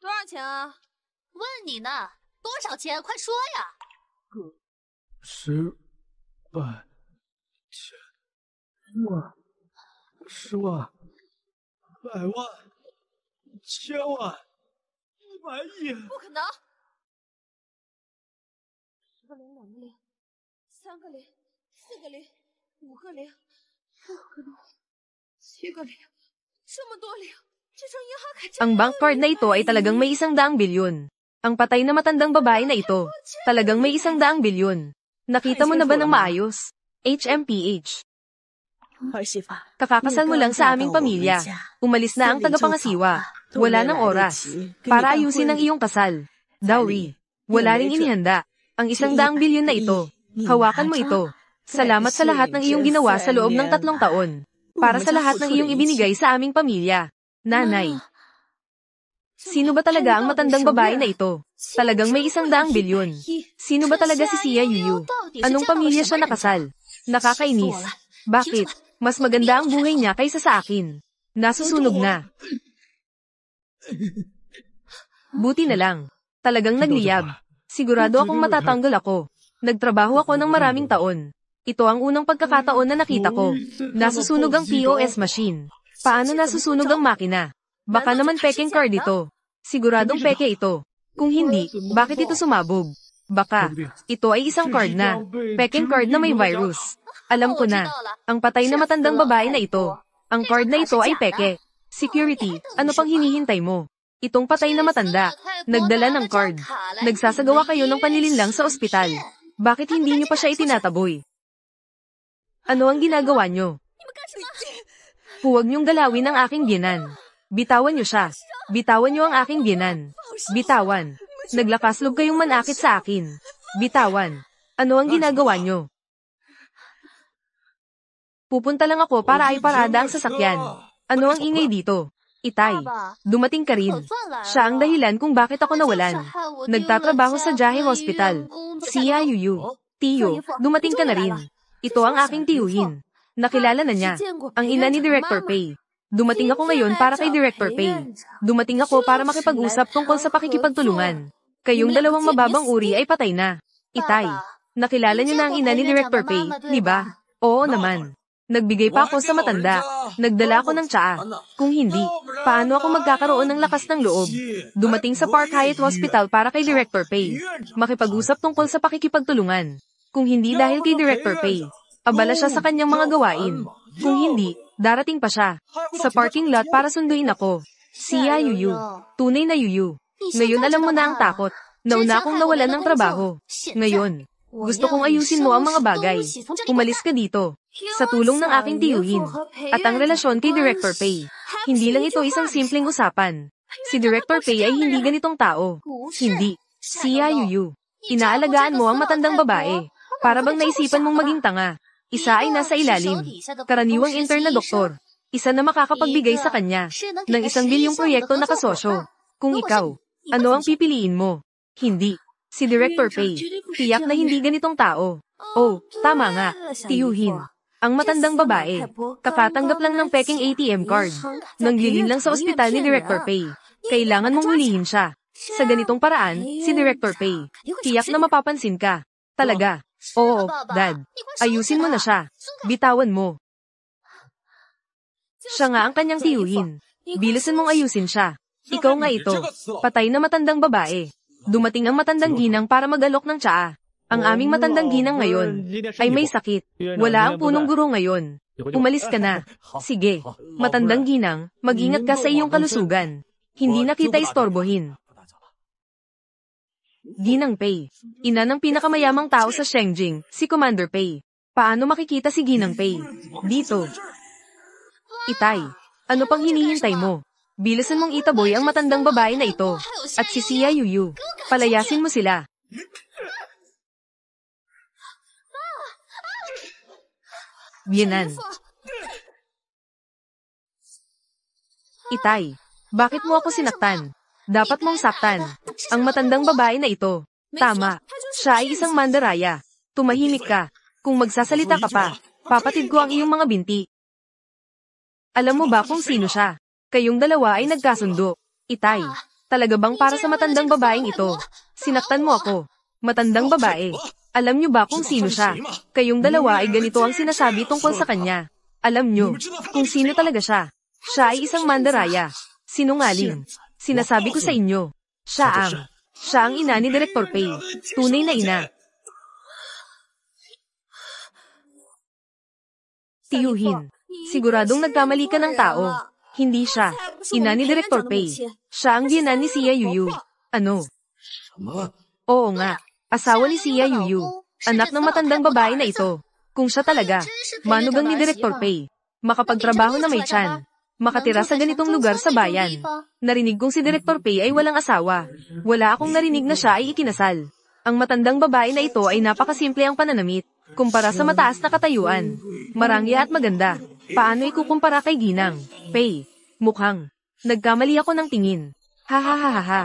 多少钱啊？问你呢，多少钱？快说呀！10万、千万、10万、100万、1000万、100亿！不可能！10个零、2个零、3个零、4个零、5个零、6个零、7个零，这么多零！ Ang bank card na ito ay talagang may 100 bilyon. Ang patay na matandang babae na ito, talagang may 100 bilyon. Nakita mo na ba ng maayos? HMPH. Kakakasal mo lang sa aming pamilya. Umalis na ang tagapangasiwa. Wala ng oras. Para ayusin ang iyong kasal. Dowry. Wala ring inihanda. Ang 100 bilyon na ito. Hawakan mo ito. Salamat sa lahat ng iyong ginawa sa loob ng 3 taon. Para sa lahat ng iyong ibinigay sa aming pamilya. Nanay. Sino ba talaga ang matandang babae na ito? Talagang may 100 bilyon. Sino ba talaga si Xia Yuyu? Anong pamilya siya nakasal? Nakakainis. Bakit? Mas maganda ang buhay niya kaysa sa akin. Nasusunog na. Buti na lang. Talagang nagliyab. Sigurado akong matatanggal ako. Nagtrabaho ako ng maraming taon. Ito ang unang pagkakataon na nakita ko. Nasusunog ang POS machine. Paano nasusunog ang makina? Baka naman pekeng card ito. Siguradong peke ito. Kung hindi, bakit ito sumabog? Baka, ito ay isang card na. Pekeng card na may virus. Alam ko na. Ang patay na matandang babae na ito. Ang card na ito ay peke. Security, ano pang hinihintay mo? Itong patay na matanda. Nagdala ng card. Nagsasagawa kayo ng panlilinlang sa ospital. Bakit hindi niyo pa siya itinataboy? Ano ang ginagawa niyo? Huwag niyong galawin ang aking biyenan. Bitawan niyo siya. Bitawan niyo ang aking biyenan. Bitawan. Naglakaslog kayong manakit sa akin. Bitawan. Ano ang ginagawa niyo? Pupunta lang ako para ay parada ang sasakyan. Ano ang ingay dito? Itay, dumating ka rin. Siya ang dahilan kung bakit ako nawalan. Nagtatrabaho sa Jahe Hospital. Xia Yuyu. Tiyo, dumating ka na rin. Ito ang aking tiyuhin. Nakilala na niya, ang ina ni Director Pei. Dumating ako ngayon para kay Director Pei. Dumating ako para makipag-usap tungkol sa pakikipagtulungan. Kayong dalawang mababang uri ay patay na. Itay, nakilala niyo na ang ina ni Director Pei, di ba? Oo naman. Nagbigay pa ako sa matanda. Nagdala ako ng tsaa. Kung hindi, paano ako magkakaroon ng lakas ng loob? Dumating sa Park Hyatt Hospital para kay Director Pei. Makipag-usap tungkol sa pakikipagtulungan. Kung hindi dahil kay Director Pei, abala siya sa kanyang mga gawain. Kung hindi, darating pa siya sa parking lot para sunduin ako. Siya Yuyu. Tunay na Yuyu. Ngayon alam mo na ang takot. Nauna akong nawalan ng trabaho. Ngayon, gusto kong ayusin mo ang mga bagay. Umalis ka dito. Sa tulong ng aking tiyuhin. At ang relasyon kay Director Pei. Hindi lang ito isang simpleng usapan. Si Director Pei ay hindi ganitong tao. Hindi. Siya Yuyu. Inaalagaan mo ang matandang babae. Para bang naisipan mong maging tanga. Isa ay nasa ilalim. Karaniwang intern na doktor. Isa na makakapagbigay sa kanya ng 1 bilyong proyekto na kasosyo. Kung ikaw, ano ang pipiliin mo? Hindi. Si Director Pei. Tiyak na hindi ganitong tao. Oh, tama nga. Tiyuhin. Ang matandang babae. Kakatanggap lang ng peking ATM card. Nanglilin lang sa ospital ni Director Pei. Kailangan mong hulihin siya. Sa ganitong paraan, si Director Pei. Tiyak na mapapansin ka. Talaga. Oo, Dad. Ayusin mo na siya. Bitawan mo. Siya nga ang kanyang tiyuhin. Bilisan mong ayusin siya. Ikaw nga ito. Patay na matandang babae. Dumating ang matandang ginang para mag-alok ng tsaa. Ang aming matandang ginang ngayon ay may sakit. Wala ang punong guro ngayon. Umalis ka na. Sige. Matandang ginang, mag-ingat ka sa iyong kalusugan. Hindi na kita istorbohin. Ginang Pei. Ina ng pinakamayamang tao sa Shengjing, si Commander Pei. Paano makikita si Ginang Pei? Dito. Itay. Ano pang hinihintay mo? Bilisan mong itaboy ang matandang babae na ito. At si Siya Yuyu. Palayasin mo sila. Biyanan. Itay. Bakit mo ako sinaktan? Dapat mong saktan. Ang matandang babae na ito. Tama. Siya ay isang mandaraya. Tumahimik ka. Kung magsasalita ka pa, papatid ko ang iyong mga binti. Alam mo ba kung sino siya? Kayong dalawa ay nagkasundo. Itay. Talaga bang para sa matandang babaeng ito? Sinaktan mo ako. Matandang babae. Alam niyo ba kung sino siya? Kayong dalawa ay ganito ang sinasabi tungkol sa kanya. Alam niyo kung sino talaga siya. Siya ay isang mandaraya. Sinungaling. Sinasabi ko sa inyo. Siya ang ina ni Director Pei. Tunay na ina. Tiyuhin. Siguradong nagkamali ka ng tao. Hindi siya. Ina ni Director Pei. Siya ang biyanan ni Siya Yuyu. Ano? Oo nga. Asawa ni Siya Yuyu. Anak ng matandang babae na ito. Kung siya talaga, manugang ni Director Pei. Makapagtrabaho na may tiyan. Makatira sa ganitong lugar sa bayan. Narinig kong si Director Pei ay walang asawa. Wala akong narinig na siya ay ikinasal. Ang matandang babae na ito ay napakasimple ang pananamit. Kumpara sa mataas na katayuan. Marangya at maganda. Paano ikukumpara kay Ginang Pei? Mukhang nagkamali ako ng tingin. Ha ha ha ha ha.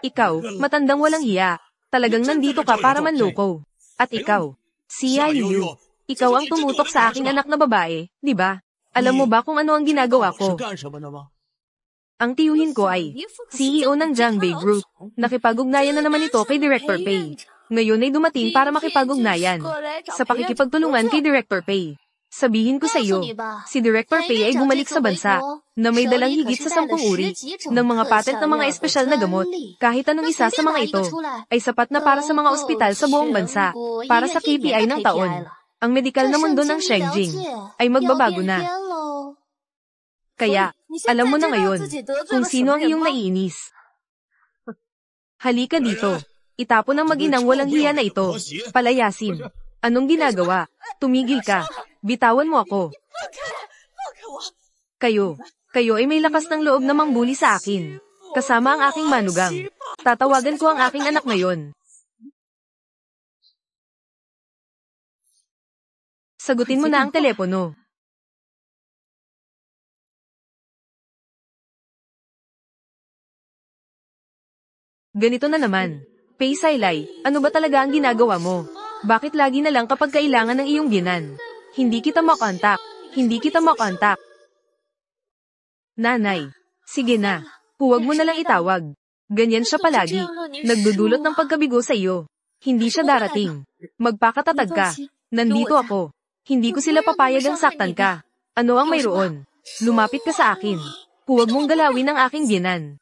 Ikaw, matandang walang hiya. Talagang nandito ka para manloko. At ikaw, Siya Yuyu. Ikaw ang tumutok sa aking anak na babae, di ba? Alam mo ba kung ano ang ginagawa ko? Ang tiyuhin ko ay CEO ng Jiangbei Group. Nakipag-ugnayan na naman ito kay Director Pei. Ngayon ay dumating para makipag-ugnayan sa pakikipagtulungan kay Director Pei. Sabihin ko sa iyo, si Director Pei ay bumalik sa bansa na may dalang higit sa 10 uri ng mga patent ng mga espesyal na gamot. Kahit anong isa sa mga ito ay sapat na para sa mga ospital sa buong bansa, para sa KPI ng taon. Ang medikal na mundo ng Shengjing ay magbabago na. Kaya, alam mo na ngayon kung sino ang iyong naiinis. Halika dito. Itapon ang mag-inang walang hiya na ito. Palayasin. Anong ginagawa? Tumigil ka. Bitawan mo ako. Kayo ay may lakas ng loob na mangbuli sa akin. Kasama ang aking manugang. Tatawagan ko ang aking anak ngayon. Sagutin mo na ang telepono. Ganito na naman. Pei Sailai, ano ba talaga ang ginagawa mo? Bakit lagi na lang kapag kailangan ng iyong binan? Hindi kita makontak. Hindi kita makontak. Nanay, sige na. Huwag mo na lang itawag. Ganyan siya palagi. Nagdudulot ng pagkabigo sa iyo. Hindi siya darating. Magpakatatag ka. Nandito ako. Hindi ko sila papayagang saktan ka. Ano ang mayroon? Lumapit ka sa akin. Huwag mong galawin ang aking biyenan.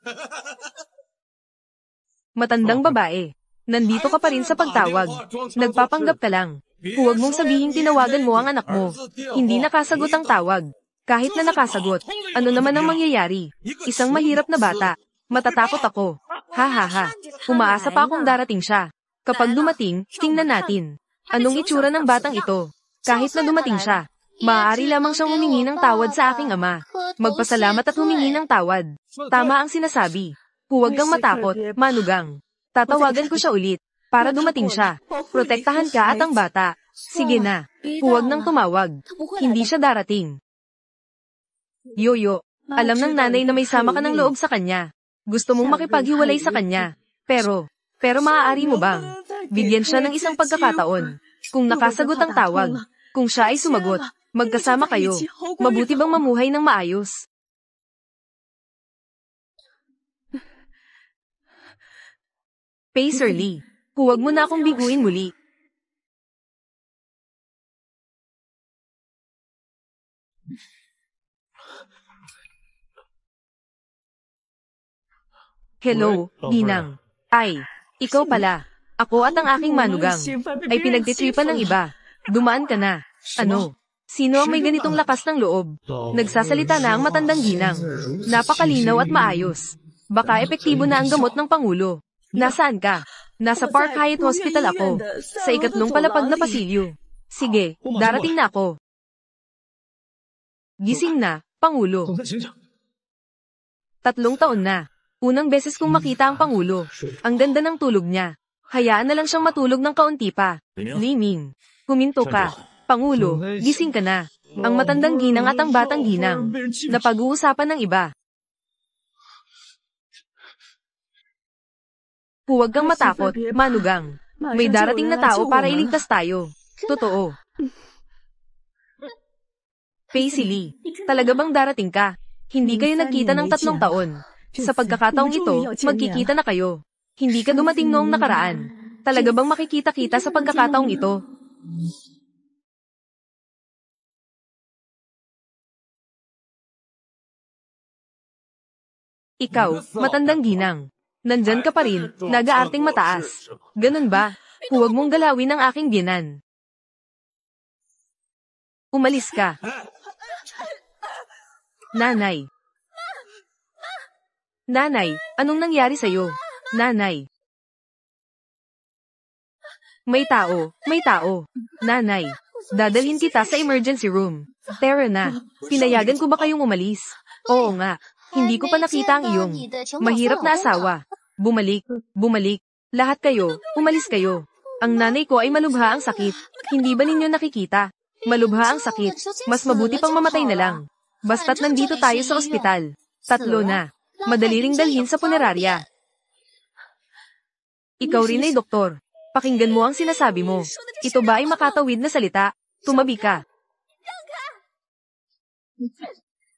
Matandang babae. Nandito ka pa rin sa pagtawag. Nagpapanggap ka lang. Huwag mong sabihing tinawagan mo ang anak mo. Hindi nakasagot ang tawag. Kahit na nakasagot, ano naman ang mangyayari? Isang mahirap na bata. Matatakot ako. Ha ha ha. Umaasa pa akong darating siya. Kapag dumating, tingnan natin. Anong itsura ng batang ito? Kahit na dumating siya, maaari lamang siyang humingi ng tawad sa aking ama. Magpasalamat at humingi ng tawad. Tama ang sinasabi. Huwag kang matakot, manugang. Tatawagan ko siya ulit, para dumating siya. Protektahan ka at ang bata. Sige na, huwag nang tumawag. Hindi siya darating. Yoyo, alam ng nanay na may sama ka ng loob sa kanya. Gusto mong makipaghiwalay sa kanya. Pero maaari mo bang bigyan siya ng isang pagkakataon? Kung nakasagot ang tawag, kung siya ay sumagot, magkasama kayo. Mabuti bang mamuhay ng maayos? Pacer Lee, huwag mo na akong biguin muli. Hello, Ginang. Ay, ikaw pala. Ako at ang aking manugang ay pinagtitripan ng iba. Dumaan ka na. Ano? Sino ang may ganitong lakas ng loob? Nagsasalita na ang matandang ginang. Napakalinaw at maayos. Baka epektibo na ang gamot ng Pangulo. Nasaan ka? Nasa Park Hyatt Hospital ako. Sa ikatlong palapag na pasilyo. Sige, darating na ako. Gising na, Pangulo. 3 taon na. Unang beses kong makita ang Pangulo. Ang ganda ng tulog niya. Hayaan na lang siyang matulog ng kaunti pa. Li Ming, huminto ka. Pangulo, gising ka na. Ang matandang ginang at ang batang ginang. Napag-uusapan ng iba. Huwag kang matakot, manugang. May darating na tao para iligtas tayo. Totoo. Pacey Lee, talaga bang darating ka? Hindi kayo nagkita ng 3 taon. Sa pagkakataong ito, magkikita na kayo. Hindi ka dumating noong nakaraan. Talaga bang makikita-kita sa pagkakataong ito? Ikaw, matandang ginang. Nandyan ka pa rin, nag-aarting mataas. Ganun ba? Huwag mong galawin ang aking biyenan. Umalis ka. Nanay. Nanay, anong nangyari sa'yo? Nanay. May tao, may tao. Nanay, dadalhin kita sa emergency room. Tara na, pinayagan ko ba kayong umalis? Oo nga, hindi ko pa nakita ang iyong mahirap na asawa. Bumalik, lahat kayo, umalis kayo. Ang nanay ko ay malubha ang sakit. Hindi ba ninyo nakikita? Malubha ang sakit. Mas mabuti pang mamatay na lang. Basta't nandito tayo sa ospital. 3 na. Madali ring dalhin sa punerarya. Ikaw rin ay doktor. Pakinggan mo ang sinasabi mo. Ito ba ay makatawid na salita? Tumabi ka.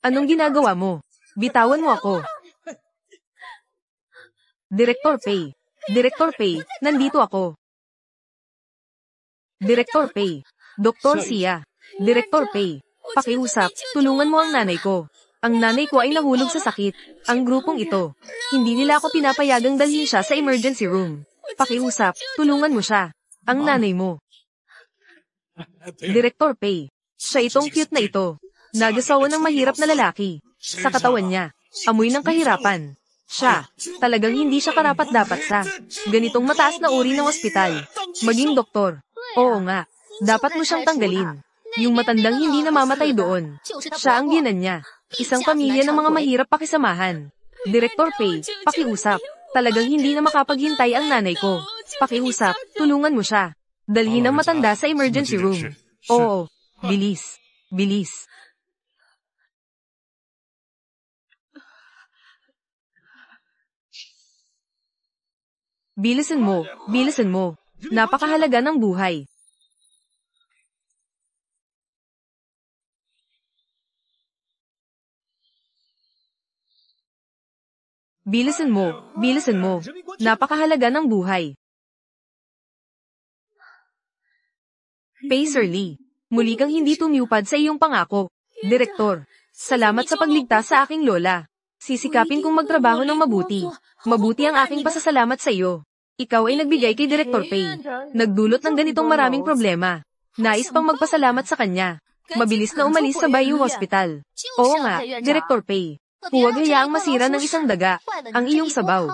Anong ginagawa mo? Bitawan mo ako. Director Pei, nandito ako. Director Pei, Dr. Sia. Director Pei, pakiusap, tulungan mo ang nanay ko. Ang nanay ko ay nahulog sa sakit. Ang grupong ito, hindi nila ako pinapayagang dalhin siya sa emergency room. Pakiusap, tulungan mo siya. Ang nanay mo. Director Pei, siya itong cute na ito. Nagasawa ng mahirap na lalaki. Sa katawan niya, amoy ng kahirapan. Siya, talagang hindi siya karapat-dapat sa ganitong mataas na uri ng ospital. Maging doktor. Oo nga, dapat mo siyang tanggalin. Yung matandang hindi namamatay doon. Siya ang ginan niya. Isang pamilya ng mga mahirap pakisamahan. Director Pei, pakiusap. Talagang hindi na makapaghintay ang nanay ko. Pakiusap, tulungan mo siya. Dalhin ang matanda sa emergency room. Oo, bilis. Bilisan mo. Napakahalaga ng buhay. Bilisan mo. Napakahalaga ng buhay. Pacer Lee, Muli kang hindi tumupad sa iyong pangako. Direktor, salamat sa pagligtas sa aking lola. Sisikapin kong magtrabaho ng mabuti. Mabuti ang aking pasasalamat sa iyo. Ikaw ay nagbigay kay Director Pei. Nagdulot ng ganitong maraming problema. Nais pang magpasalamat sa kanya. Mabilis na umalis sa Bayou Hospital. Oo nga, Director Pei. Huwag hayaang masira ng isang daga ang iyong sabaw.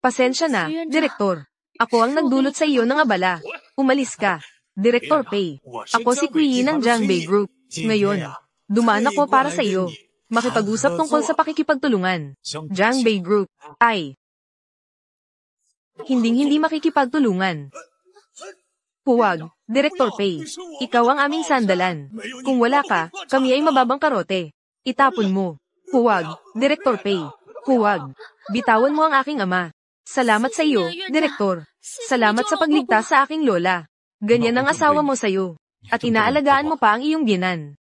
Pasensya na, Direktor. Ako ang nagdulot sa iyo ng abala. Umalis ka. Director Pei. Ako si Kui ng Jiangbei Group. Ngayon, dumaan ako para sa iyo. Makipag-usap tungkol sa pakikipagtulungan. Jiangbei Group ay hindi makikipagtulungan. Huwag, Director Pei. Ikaw ang aming sandalan. Kung wala ka, kami ay mababang karote. Itapon mo. Huwag, Director Pei. Huwag. Bitawan mo ang aking ama. Salamat sa iyo, Direktor. Salamat sa pagligtas sa aking lola. Ganyan ang asawa mo sa iyo. At inaalagaan mo pa ang iyong biyenan.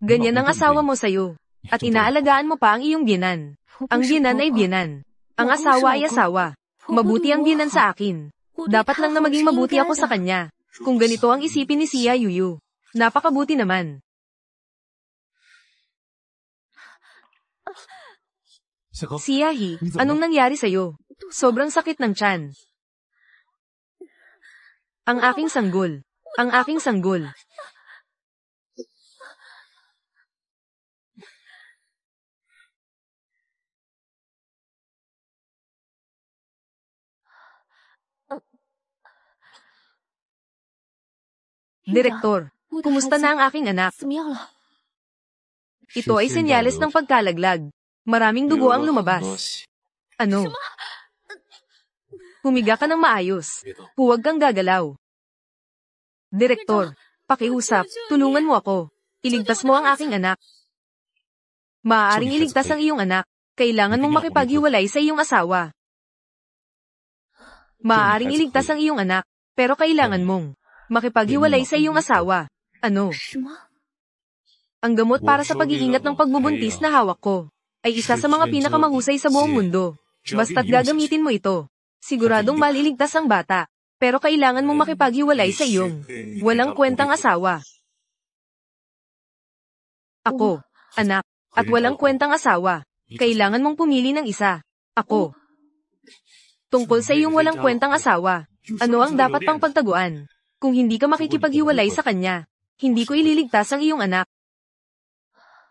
Ganyan ang asawa mo sa iyo. At inaalagaan mo pa ang iyong biyenan. Ang biyenan ay biyenan. Ang asawa ay asawa. Mabuti ang biyenan sa akin. Dapat lang na maging mabuti ako sa kanya. Kung ganito ang isipin ni Xia Yuyu. Napakabuti naman. Xia He, anong nangyari sa'yo? Sobrang sakit ng tiyan. Ang aking sanggol. Ang aking sanggol. Direktor, kumusta na ang aking anak? Ito ay senyales ng pagkalaglag. Maraming dugo ang lumabas. Ano? Humiga ka ng maayos. Huwag kang gagalaw. Direktor, pakiusap, tulungan mo ako. Iligtas mo ang aking anak. Maaaring iligtas ang iyong anak. Kailangan mong makipaghiwalay sa iyong asawa. Maaaring iligtas ang iyong anak, pero kailangan mong makipaghiwalay sa iyong asawa. Ano? Ang gamot para sa pag-iingat ng pagbubuntis na hawak ko ay isa sa mga pinakamahusay sa buong mundo. Basta't gagamitin mo ito, siguradong maliligtas ang bata. Pero kailangan mong makipaghiwalay sa iyong walang kwentang asawa. Ako, anak, at walang kwentang asawa. Kailangan mong pumili ng isa. Ako. Tungkol sa iyong walang kwentang asawa, ano ang dapat pang pagtaguan? Kung hindi ka makikipaghiwalay sa kanya, hindi ko ililigtas ang iyong anak.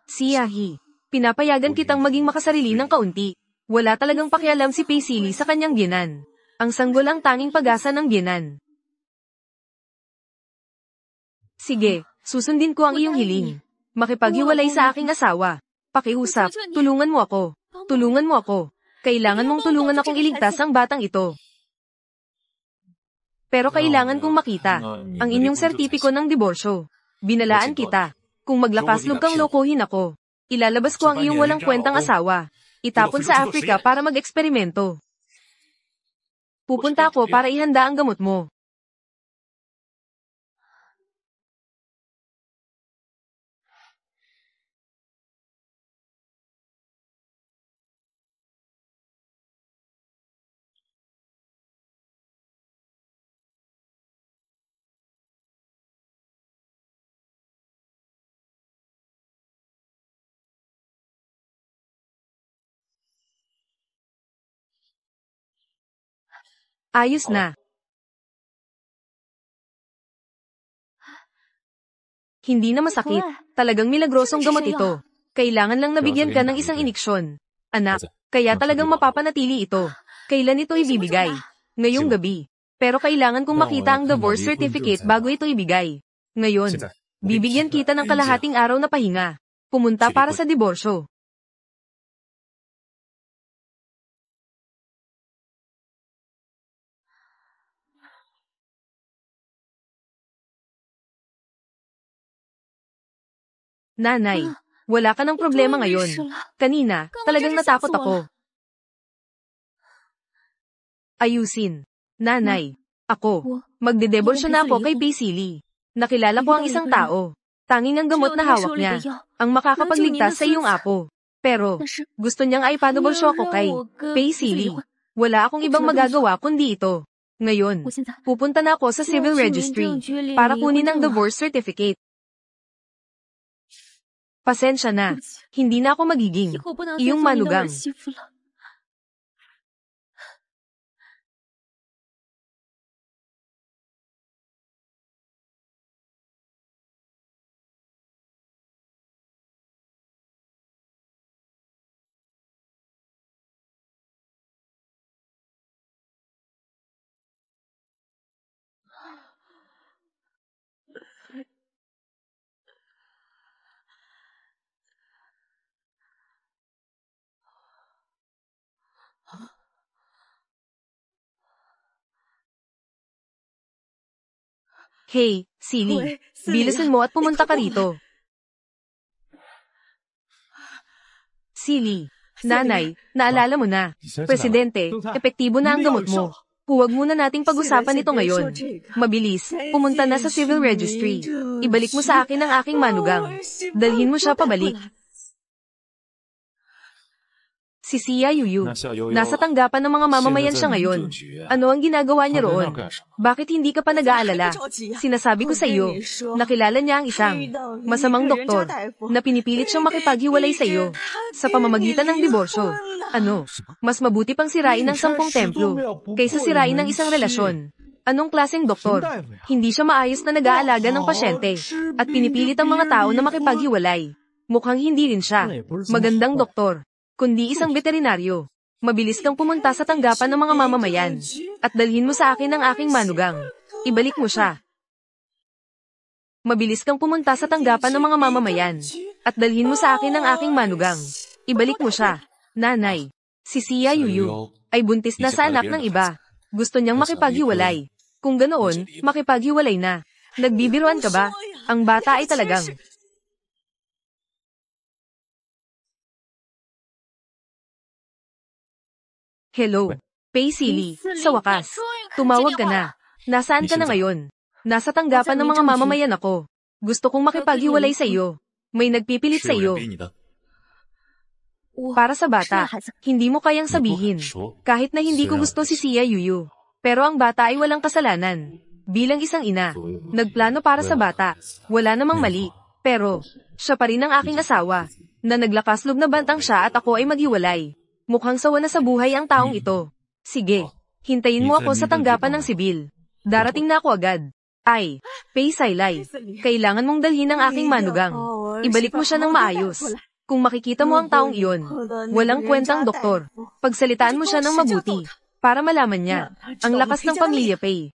Xia He, pinapayagan kitang maging makasarili ng kaunti. Wala talagang pakialam si Pei Sili sa kanyang biyenan. Ang sanggol ang tanging pag-asa ng biyenan. Sige, susundin ko ang iyong hiling. Makipaghiwalay sa aking asawa. Pakiusap, tulungan mo ako. Tulungan mo ako. Kailangan mong tulungan akong iligtas ang batang ito. Pero kailangan kong makita ang inyong sertipiko ng diborsyo. Binalaan kita. Kung maglakas-loob kang lokohin ako, ilalabas ko ang iyong walang kwentang asawa. Itapon sa Africa para mag-eksperimento. Pupunta ako para ihanda ang gamot mo. Ayos na. Hindi na masakit. Talagang milagrosong gamot ito. Kailangan lang nabigyan ka ng isang iniksyon. Anak, kaya talagang mapapanatili ito. Kailan ito ibibigay? Ngayong gabi. Pero kailangan kong makita ang divorce certificate bago ito ibigay. Ngayon, bibigyan kita ng kalahating araw na pahinga. Pumunta para sa diborsyo. Nanay, wala ka ng problema ngayon. Kanina, talagang natakot ako. Ayusin. Nanay, ako, magdedeborsyo na ako kay Pei Sili. Nakilala ko ang isang tao. Tanging ang gamot na hawak niya, ang makakapagligtas sa iyong apo. Pero, gusto niyang ay padaborsyo ako kay Pei Sili. Wala akong ibang magagawa kundi ito. Ngayon, pupunta na ako sa civil registry para kunin ang divorce certificate. Pasensya na, hindi na ako magiging iyong manugang. Hey, Silly, bilisan mo at pumunta ka rito. Silly, nanay, naalala mo na. Presidente, epektibo na ang gamot mo. Huwag muna nating pag-usapan ito ngayon. Mabilis, pumunta na sa civil registry. Ibalik mo sa akin ang aking manugang. Dalhin mo siya pabalik. Si Xia Yuyu, nasa tanggapan ng mga mamamayan siya ngayon. Ano ang ginagawa niya roon? Bakit hindi ka pa nag-aalala? Sinasabi ko sa iyo, nakilala niya ang isang masamang doktor na pinipilit siyang makipaghiwalay sa iyo sa pamamagitan ng diborsyo. Ano? Mas mabuti pang sirain ng 10 templo kaysa sirain ng isang relasyon. Anong klaseng doktor? Hindi siya maayos na nag-aalaga ng pasyente at pinipilit ang mga tao na makipaghiwalay. Mukhang hindi rin siya magandang doktor, kundi isang veterinaryo. Mabilis kang pumunta sa tanggapan ng mga mamamayan at dalhin mo sa akin ang aking manugang. Ibalik mo siya. Mabilis kang pumunta sa tanggapan ng mga mamamayan at dalhin mo sa akin ang aking manugang. Ibalik mo siya. Nanay, si Xia Yuyu ay buntis na sa anak ng iba. Gusto niyang makipaghiwalay. Kung ganoon, makipaghiwalay na. Nagbibiruan ka ba? Ang bata ay talagang... Hello, Pei Silly, sa wakas. Tumawag ka na. Nasaan ka na ngayon? Nasa tanggapan ng mga mamamayan ako. Gusto kong makipaghiwalay sa iyo. May nagpipilit sa iyo. Para sa bata, hindi mo kayang sabihin. Kahit na hindi ko gusto si Xia Yuyu. Pero ang bata ay walang kasalanan. Bilang isang ina, nagplano para sa bata. Wala namang mali. Pero, siya pa rin ang aking asawa, na naglakaslog na bantang siya at ako ay maghiwalay. Mukhang sawa na sa buhay ang taong ito. Sige, hintayin mo ako sa tanggapan ng sibil. Darating na ako agad. Ay, Pei Sailay, kailangan mong dalhin ang aking manugang. Ibalik mo siya ng maayos. Kung makikita mo ang taong iyon, walang kwentang doktor. Pagsalitaan mo siya ng mabuti, para malaman niya, ang lakas ng pamilya Pei.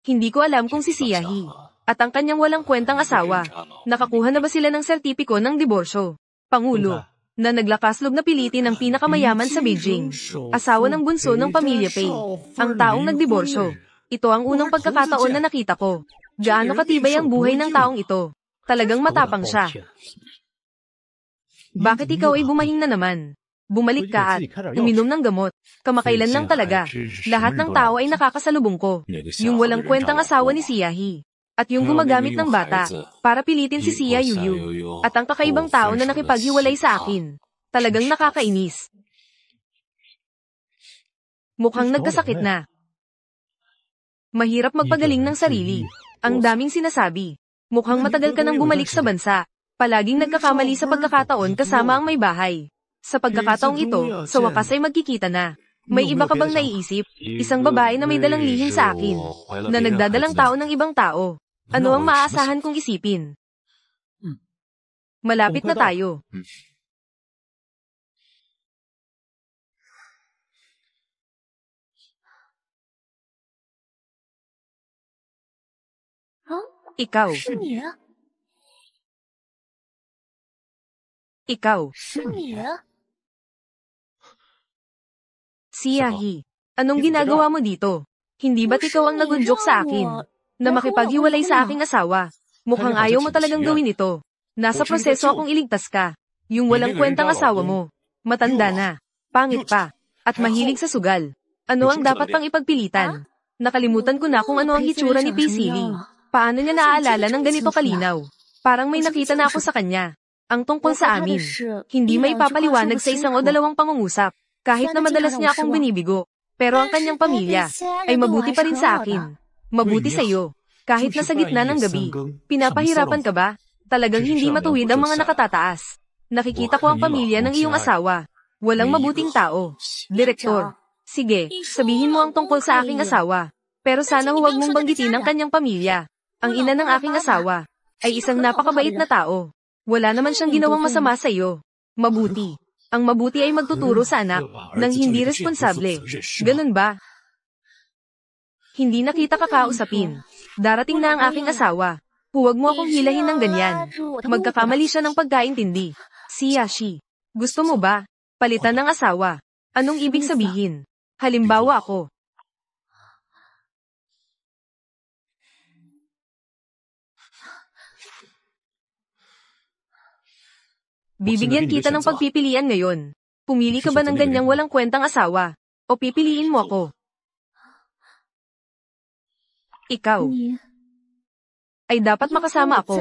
Hindi ko alam kung si Siahi, at ang kanyang walang kwentang asawa, nakakuha na ba sila ng sertipiko ng diborsyo? Pangulo, na naglakaslog na pilitin ng pinakamayaman sa Beijing, asawa ng bunso ng pamilya Pei, ang taong nagdiborsyo. Ito ang unang pagkakataon na nakita ko. Gaano katibay ang buhay ng taong ito. Talagang matapang siya. Bakit ikaw ay bumahing na naman? Bumalik ka at uminom ng gamot. Kamakailan lang talaga. Lahat ng tao ay nakakasalubong ko. Yung walang kwentang asawa ni Siahi. At yung gumagamit ng bata para pilitin si Xia Yuyu. At ang kakaibang tao na nakipaghiwalay sa akin. Talagang nakakainis. Mukhang nagkasakit na. Mahirap magpagaling ng sarili. Ang daming sinasabi. Mukhang matagal ka nang bumalik sa bansa. Palaging nagkakamali sa pagkakataon kasama ang may bahay. Sa pagkakataong ito, sa wakas ay magkikita na. May iba ka bang naiisip? Isang babae na may dalang lihim sa akin. Na nagdadalang tao ng ibang tao. Ano ang maaasahan kong isipin? Malapit na tayo. Ikaw. Ikaw. Siahi, anong ginagawa mo dito? Hindi ba't ikaw ang nagunjok sa akin? Na makipaghiwalay sa aking asawa. Mukhang ayaw mo talagang gawin ito. Nasa proseso akong iligtas ka. Yung walang kwentang asawa mo. Matanda na. Pangit pa. At mahilig sa sugal. Ano ang dapat pang ipagpilitan? Nakalimutan ko na kung ano ang hitsura ni Pei Silly. Paano niya naaalala ng ganito kalinaw? Parang may nakita na ako sa kanya. Ang tungkol sa amin. Hindi may papaliwanag sa 1 o 2 pangungusap. Kahit na madalas niya akong binibigo. Pero ang kanyang pamilya ay mabuti pa rin sa akin. Mabuti sa iyo. Kahit nasa gitna ng gabi, pinapahirapan ka ba? Talagang hindi matuwid ang mga nakatataas. Nakikita ko ang pamilya ng iyong asawa. Walang mabuting tao. Direktor, sige, sabihin mo ang tungkol sa aking asawa. Pero sana huwag mong banggitin ang kanyang pamilya. Ang ina ng aking asawa ay isang napakabait na tao. Wala naman siyang ginawang masama sa iyo. Mabuti. Ang mabuti ay magtuturo sa anak ng hindi responsable. Ganun ba? Hindi na kita kakausapin. Darating na ang aking asawa. Huwag mo akong hilahin ng ganyan. Magkakamali siya ng pagkaintindi. Si Yashi, gusto mo ba palitan ng asawa? Anong ibig sabihin? Halimbawa ako. Bibigyan kita ng pagpipilian ngayon. Pumili ka ba ng ganyang walang kwentang asawa? O pipiliin mo ako? Ikaw ay dapat makasama ako.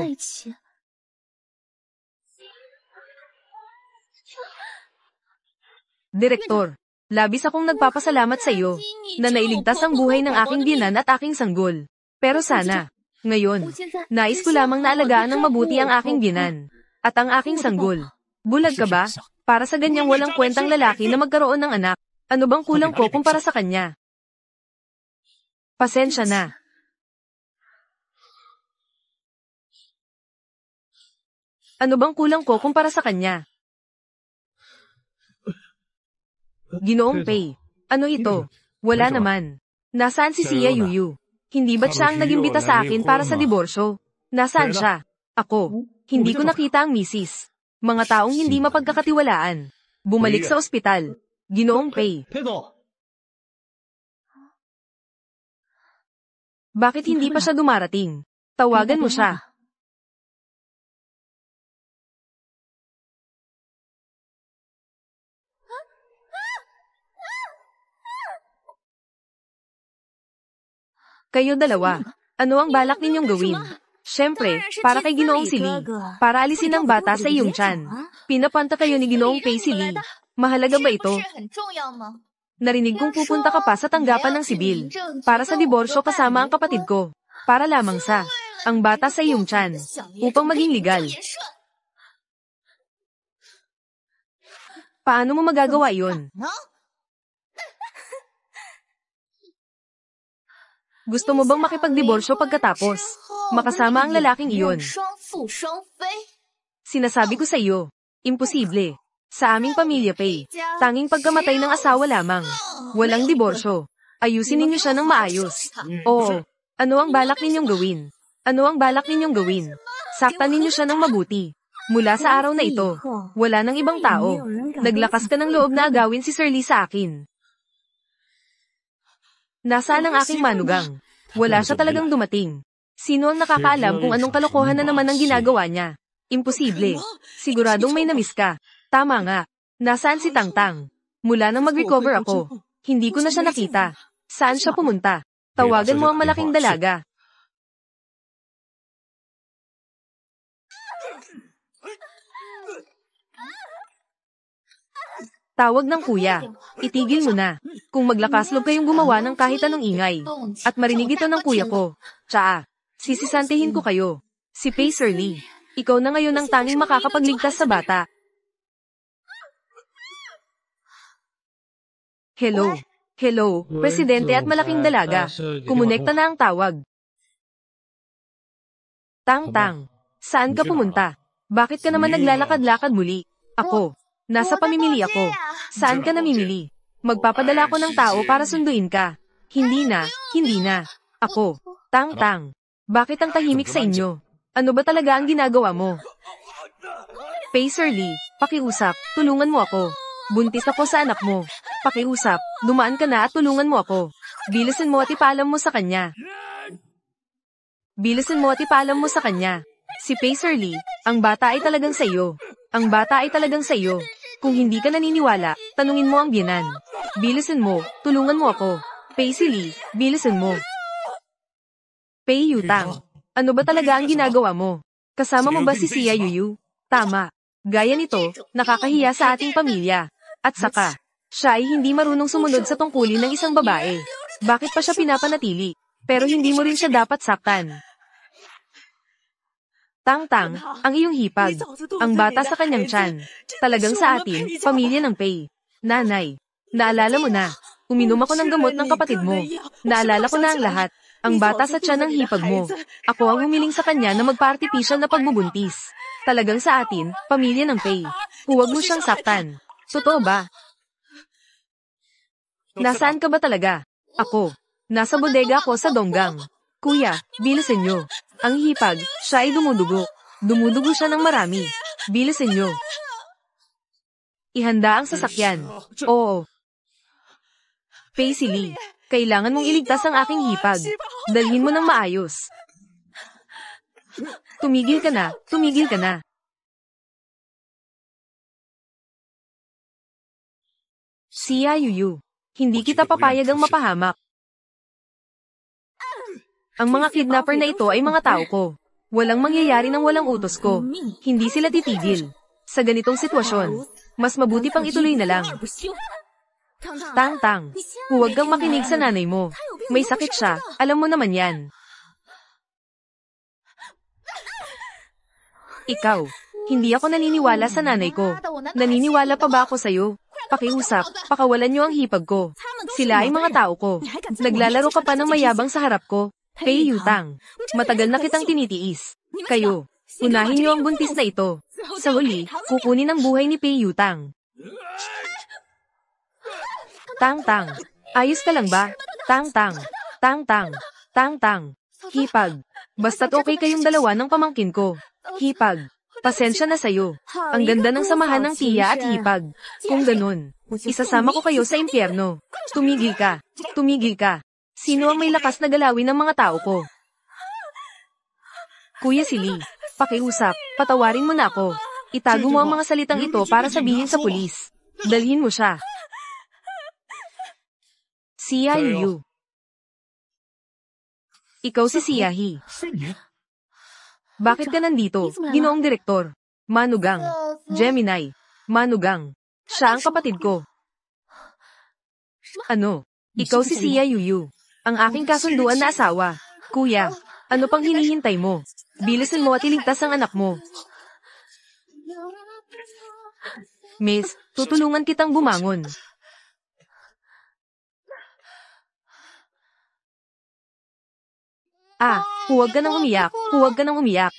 Direktor, labis akong nagpapasalamat sa iyo na nailigtas ang buhay ng aking biyenan at aking sanggol. Pero sana, ngayon, nais ko lamang na alagaan ng mabuti ang aking biyenan at ang aking sanggol. Bulag ka ba? Para sa ganyang walang kwentang lalaki na magkaroon ng anak, ano bang kulang ko kumpara sa kanya? Pasensya na. Ano bang kulang ko kumpara sa kanya? Ginoong Pei, ano ito? Wala naman. Nasaan si Sia Yuyu? Hindi ba't siya ang nag-imbita sa akin para sa diborsyo? Nasaan siya? Ako, hindi ko nakita ang misis. Mga taong hindi mapagkakatiwalaan. Bumalik sa ospital. Ginoong Pei. Bakit hindi pa siya dumarating? Tawagan mo siya. Kayo dalawa, ano ang balak ninyong gawin? Siyempre, para kay Ginoong si Lee, para alisin ang bata sa iyong tiyan. Pinapanta kayo ni Ginoong Pei si Lee. Mahalaga ba ito? Narinig kong pupunta ka pa sa tanggapan ng sibil, para sa diborsyo kasama ang kapatid ko, para lamang sa ang bata sa iyong tiyan, upang maging legal. Paano mo magagawa iyon? Gusto mo bang makipagdiborsyo pagkatapos? Makasama ang lalaking iyon. Sinasabi ko sa iyo, imposible. Sa aming pamilya, Pei, tanging pagkamatay ng asawa lamang. Walang diborsyo. Ayusin ninyo siya ng maayos. Oo. Ano ang balak ninyong gawin? Ano ang balak ninyong gawin? Saktan ninyo siya ng mabuti. Mula sa araw na ito, wala nang ibang tao. Naglakas ka ng loob na agawin si Sir Lee sa akin. Nasaan ang aking manugang? Wala siya talagang dumating. Sino ang nakakaalam kung anong kalokohan na naman ang ginagawa niya? Imposible. Siguradong may namiss ka. Tama nga. Nasaan si Tangtang? Mula nang mag-recover ako, hindi ko na siya nakita. Saan siya pumunta? Tawagan mo ang malaking dalaga. Tawag ng kuya. Itigil mo na. Kung maglakaslog kayong gumawa ng kahit anong ingay, at marinig ito ng kuya ko, tsaa, sisisantihin ko kayo. Si Pei Sir Lee, ikaw na ngayon ang tanging makakapagligtas sa bata. Hello. Hello, Presidente at malaking dalaga. Kumonekta na ang tawag. Tang-tang, saan ka pumunta? Bakit ka naman naglalakad-lakad muli? Ako. Nasa pamimili ako. Saan ka namimili? Magpapadala ko ng tao para sunduin ka. Hindi na, hindi na. Ako, Tang-tang. Bakit ang tahimik sa inyo? Ano ba talaga ang ginagawa mo? Pei Sir Lee, pakiusap, tulungan mo ako. Buntis ako sa anak mo. Pakiusap, dumaan ka na at tulungan mo ako. Bilisan mo at ipaalam mo sa kanya. Bilisan mo at ipaalam mo sa kanya. Si Pei Sir Lee, ang bata ay talagang sa iyo. Ang bata ay talagang sa iyo. Kung hindi ka naniniwala, tanungin mo ang biyenan. Bilisan mo, tulungan mo ako. Pei Si Lee, bilisan mo. Pei Yutang, ano ba talaga ang ginagawa mo? Kasama mo ba si Sia Yuyu? Tama. Gaya nito, nakakahiya sa ating pamilya. At saka, Siya ay hindi marunong sumunod sa tungkulin ng isang babae. Bakit pa siya pinapanatili? Pero hindi mo rin siya dapat saktan. Tang-tang, ang iyong hipag. Ang bata sa kanyang tiyan. Talagang sa atin, pamilya ng Pei. Nanay, naalala mo na. Uminom ako ng gamot ng kapatid mo. Naalala ko na ang lahat. Ang bata sa tiyan ng hipag mo. Ako ang humiling sa kanya na magpa-artificial na pagbubuntis. Talagang sa atin, pamilya ng Pei. Huwag mo siyang saktan. Totoo ba? Nasaan ka ba talaga? Ako. Nasa bodega ako sa Donggang. Kuya, bilisan nyo. Ang hipag, siya ay dumudugo. Dumudugo siya ng marami. Bilisan nyo. Ihanda ang sasakyan. Oo. Pei Lee, kailangan mong iligtas ang aking hipag. Dalhin mo ng maayos. Tumigil ka na, tumigil ka na. Xia Yuyu, hindi kita papayag ang mapahamak. Ang mga kidnapper na ito ay mga tao ko. Walang mangyayari nang walang utos ko. Hindi sila titigil. Sa ganitong sitwasyon, mas mabuti pang ituloy na lang. Tang-tang, huwag kang makinig sa nanay mo. May sakit siya, alam mo naman yan. Ikaw, hindi ako naniniwala sa nanay ko. Naniniwala pa ba ako sa'yo? Pakiusap, pakawalan niyo ang hipag ko. Sila ay mga tao ko. Naglalaro ka pa ng mayabang sa harap ko. Pei Yutang, matagal na kitang tinitiis. Kayo, unahin niyo ang buntis na ito. Sa huli, kukunin ang buhay ni Pei Yutang. Tang-tang, ayos ka lang ba? Tang-tang, tang-tang, tang-tang, hipag. Basta't okay kayong dalawa ng pamangkin ko. Hipag, pasensya na sa'yo. Ang ganda ng samahan ng tiya at hipag. Kung ganun, isasama ko kayo sa impyerno. Tumigil ka, tumigil ka. Sino ang may lakas na galawin ng mga tao ko? Kuya Lee, pakiusap, patawarin mo na ako. Itago mo ang mga salitang ito para sabihin sa pulis. Dalhin mo siya. Xia Yuyu. Ikaw si Xia He. Bakit ka nandito, Ginoong Direktor? Manugang. Gemini. Manugang. Siya ang kapatid ko. Ano? Ikaw si Xia Yuyu. Ang aking kasunduan na asawa. Kuya, ano pang hinihintay mo? Bilisan mo at iligtas ang anak mo. Miss, tutulungan kitang bumangon. Huwag ka nang umiyak. Huwag ka nang umiyak.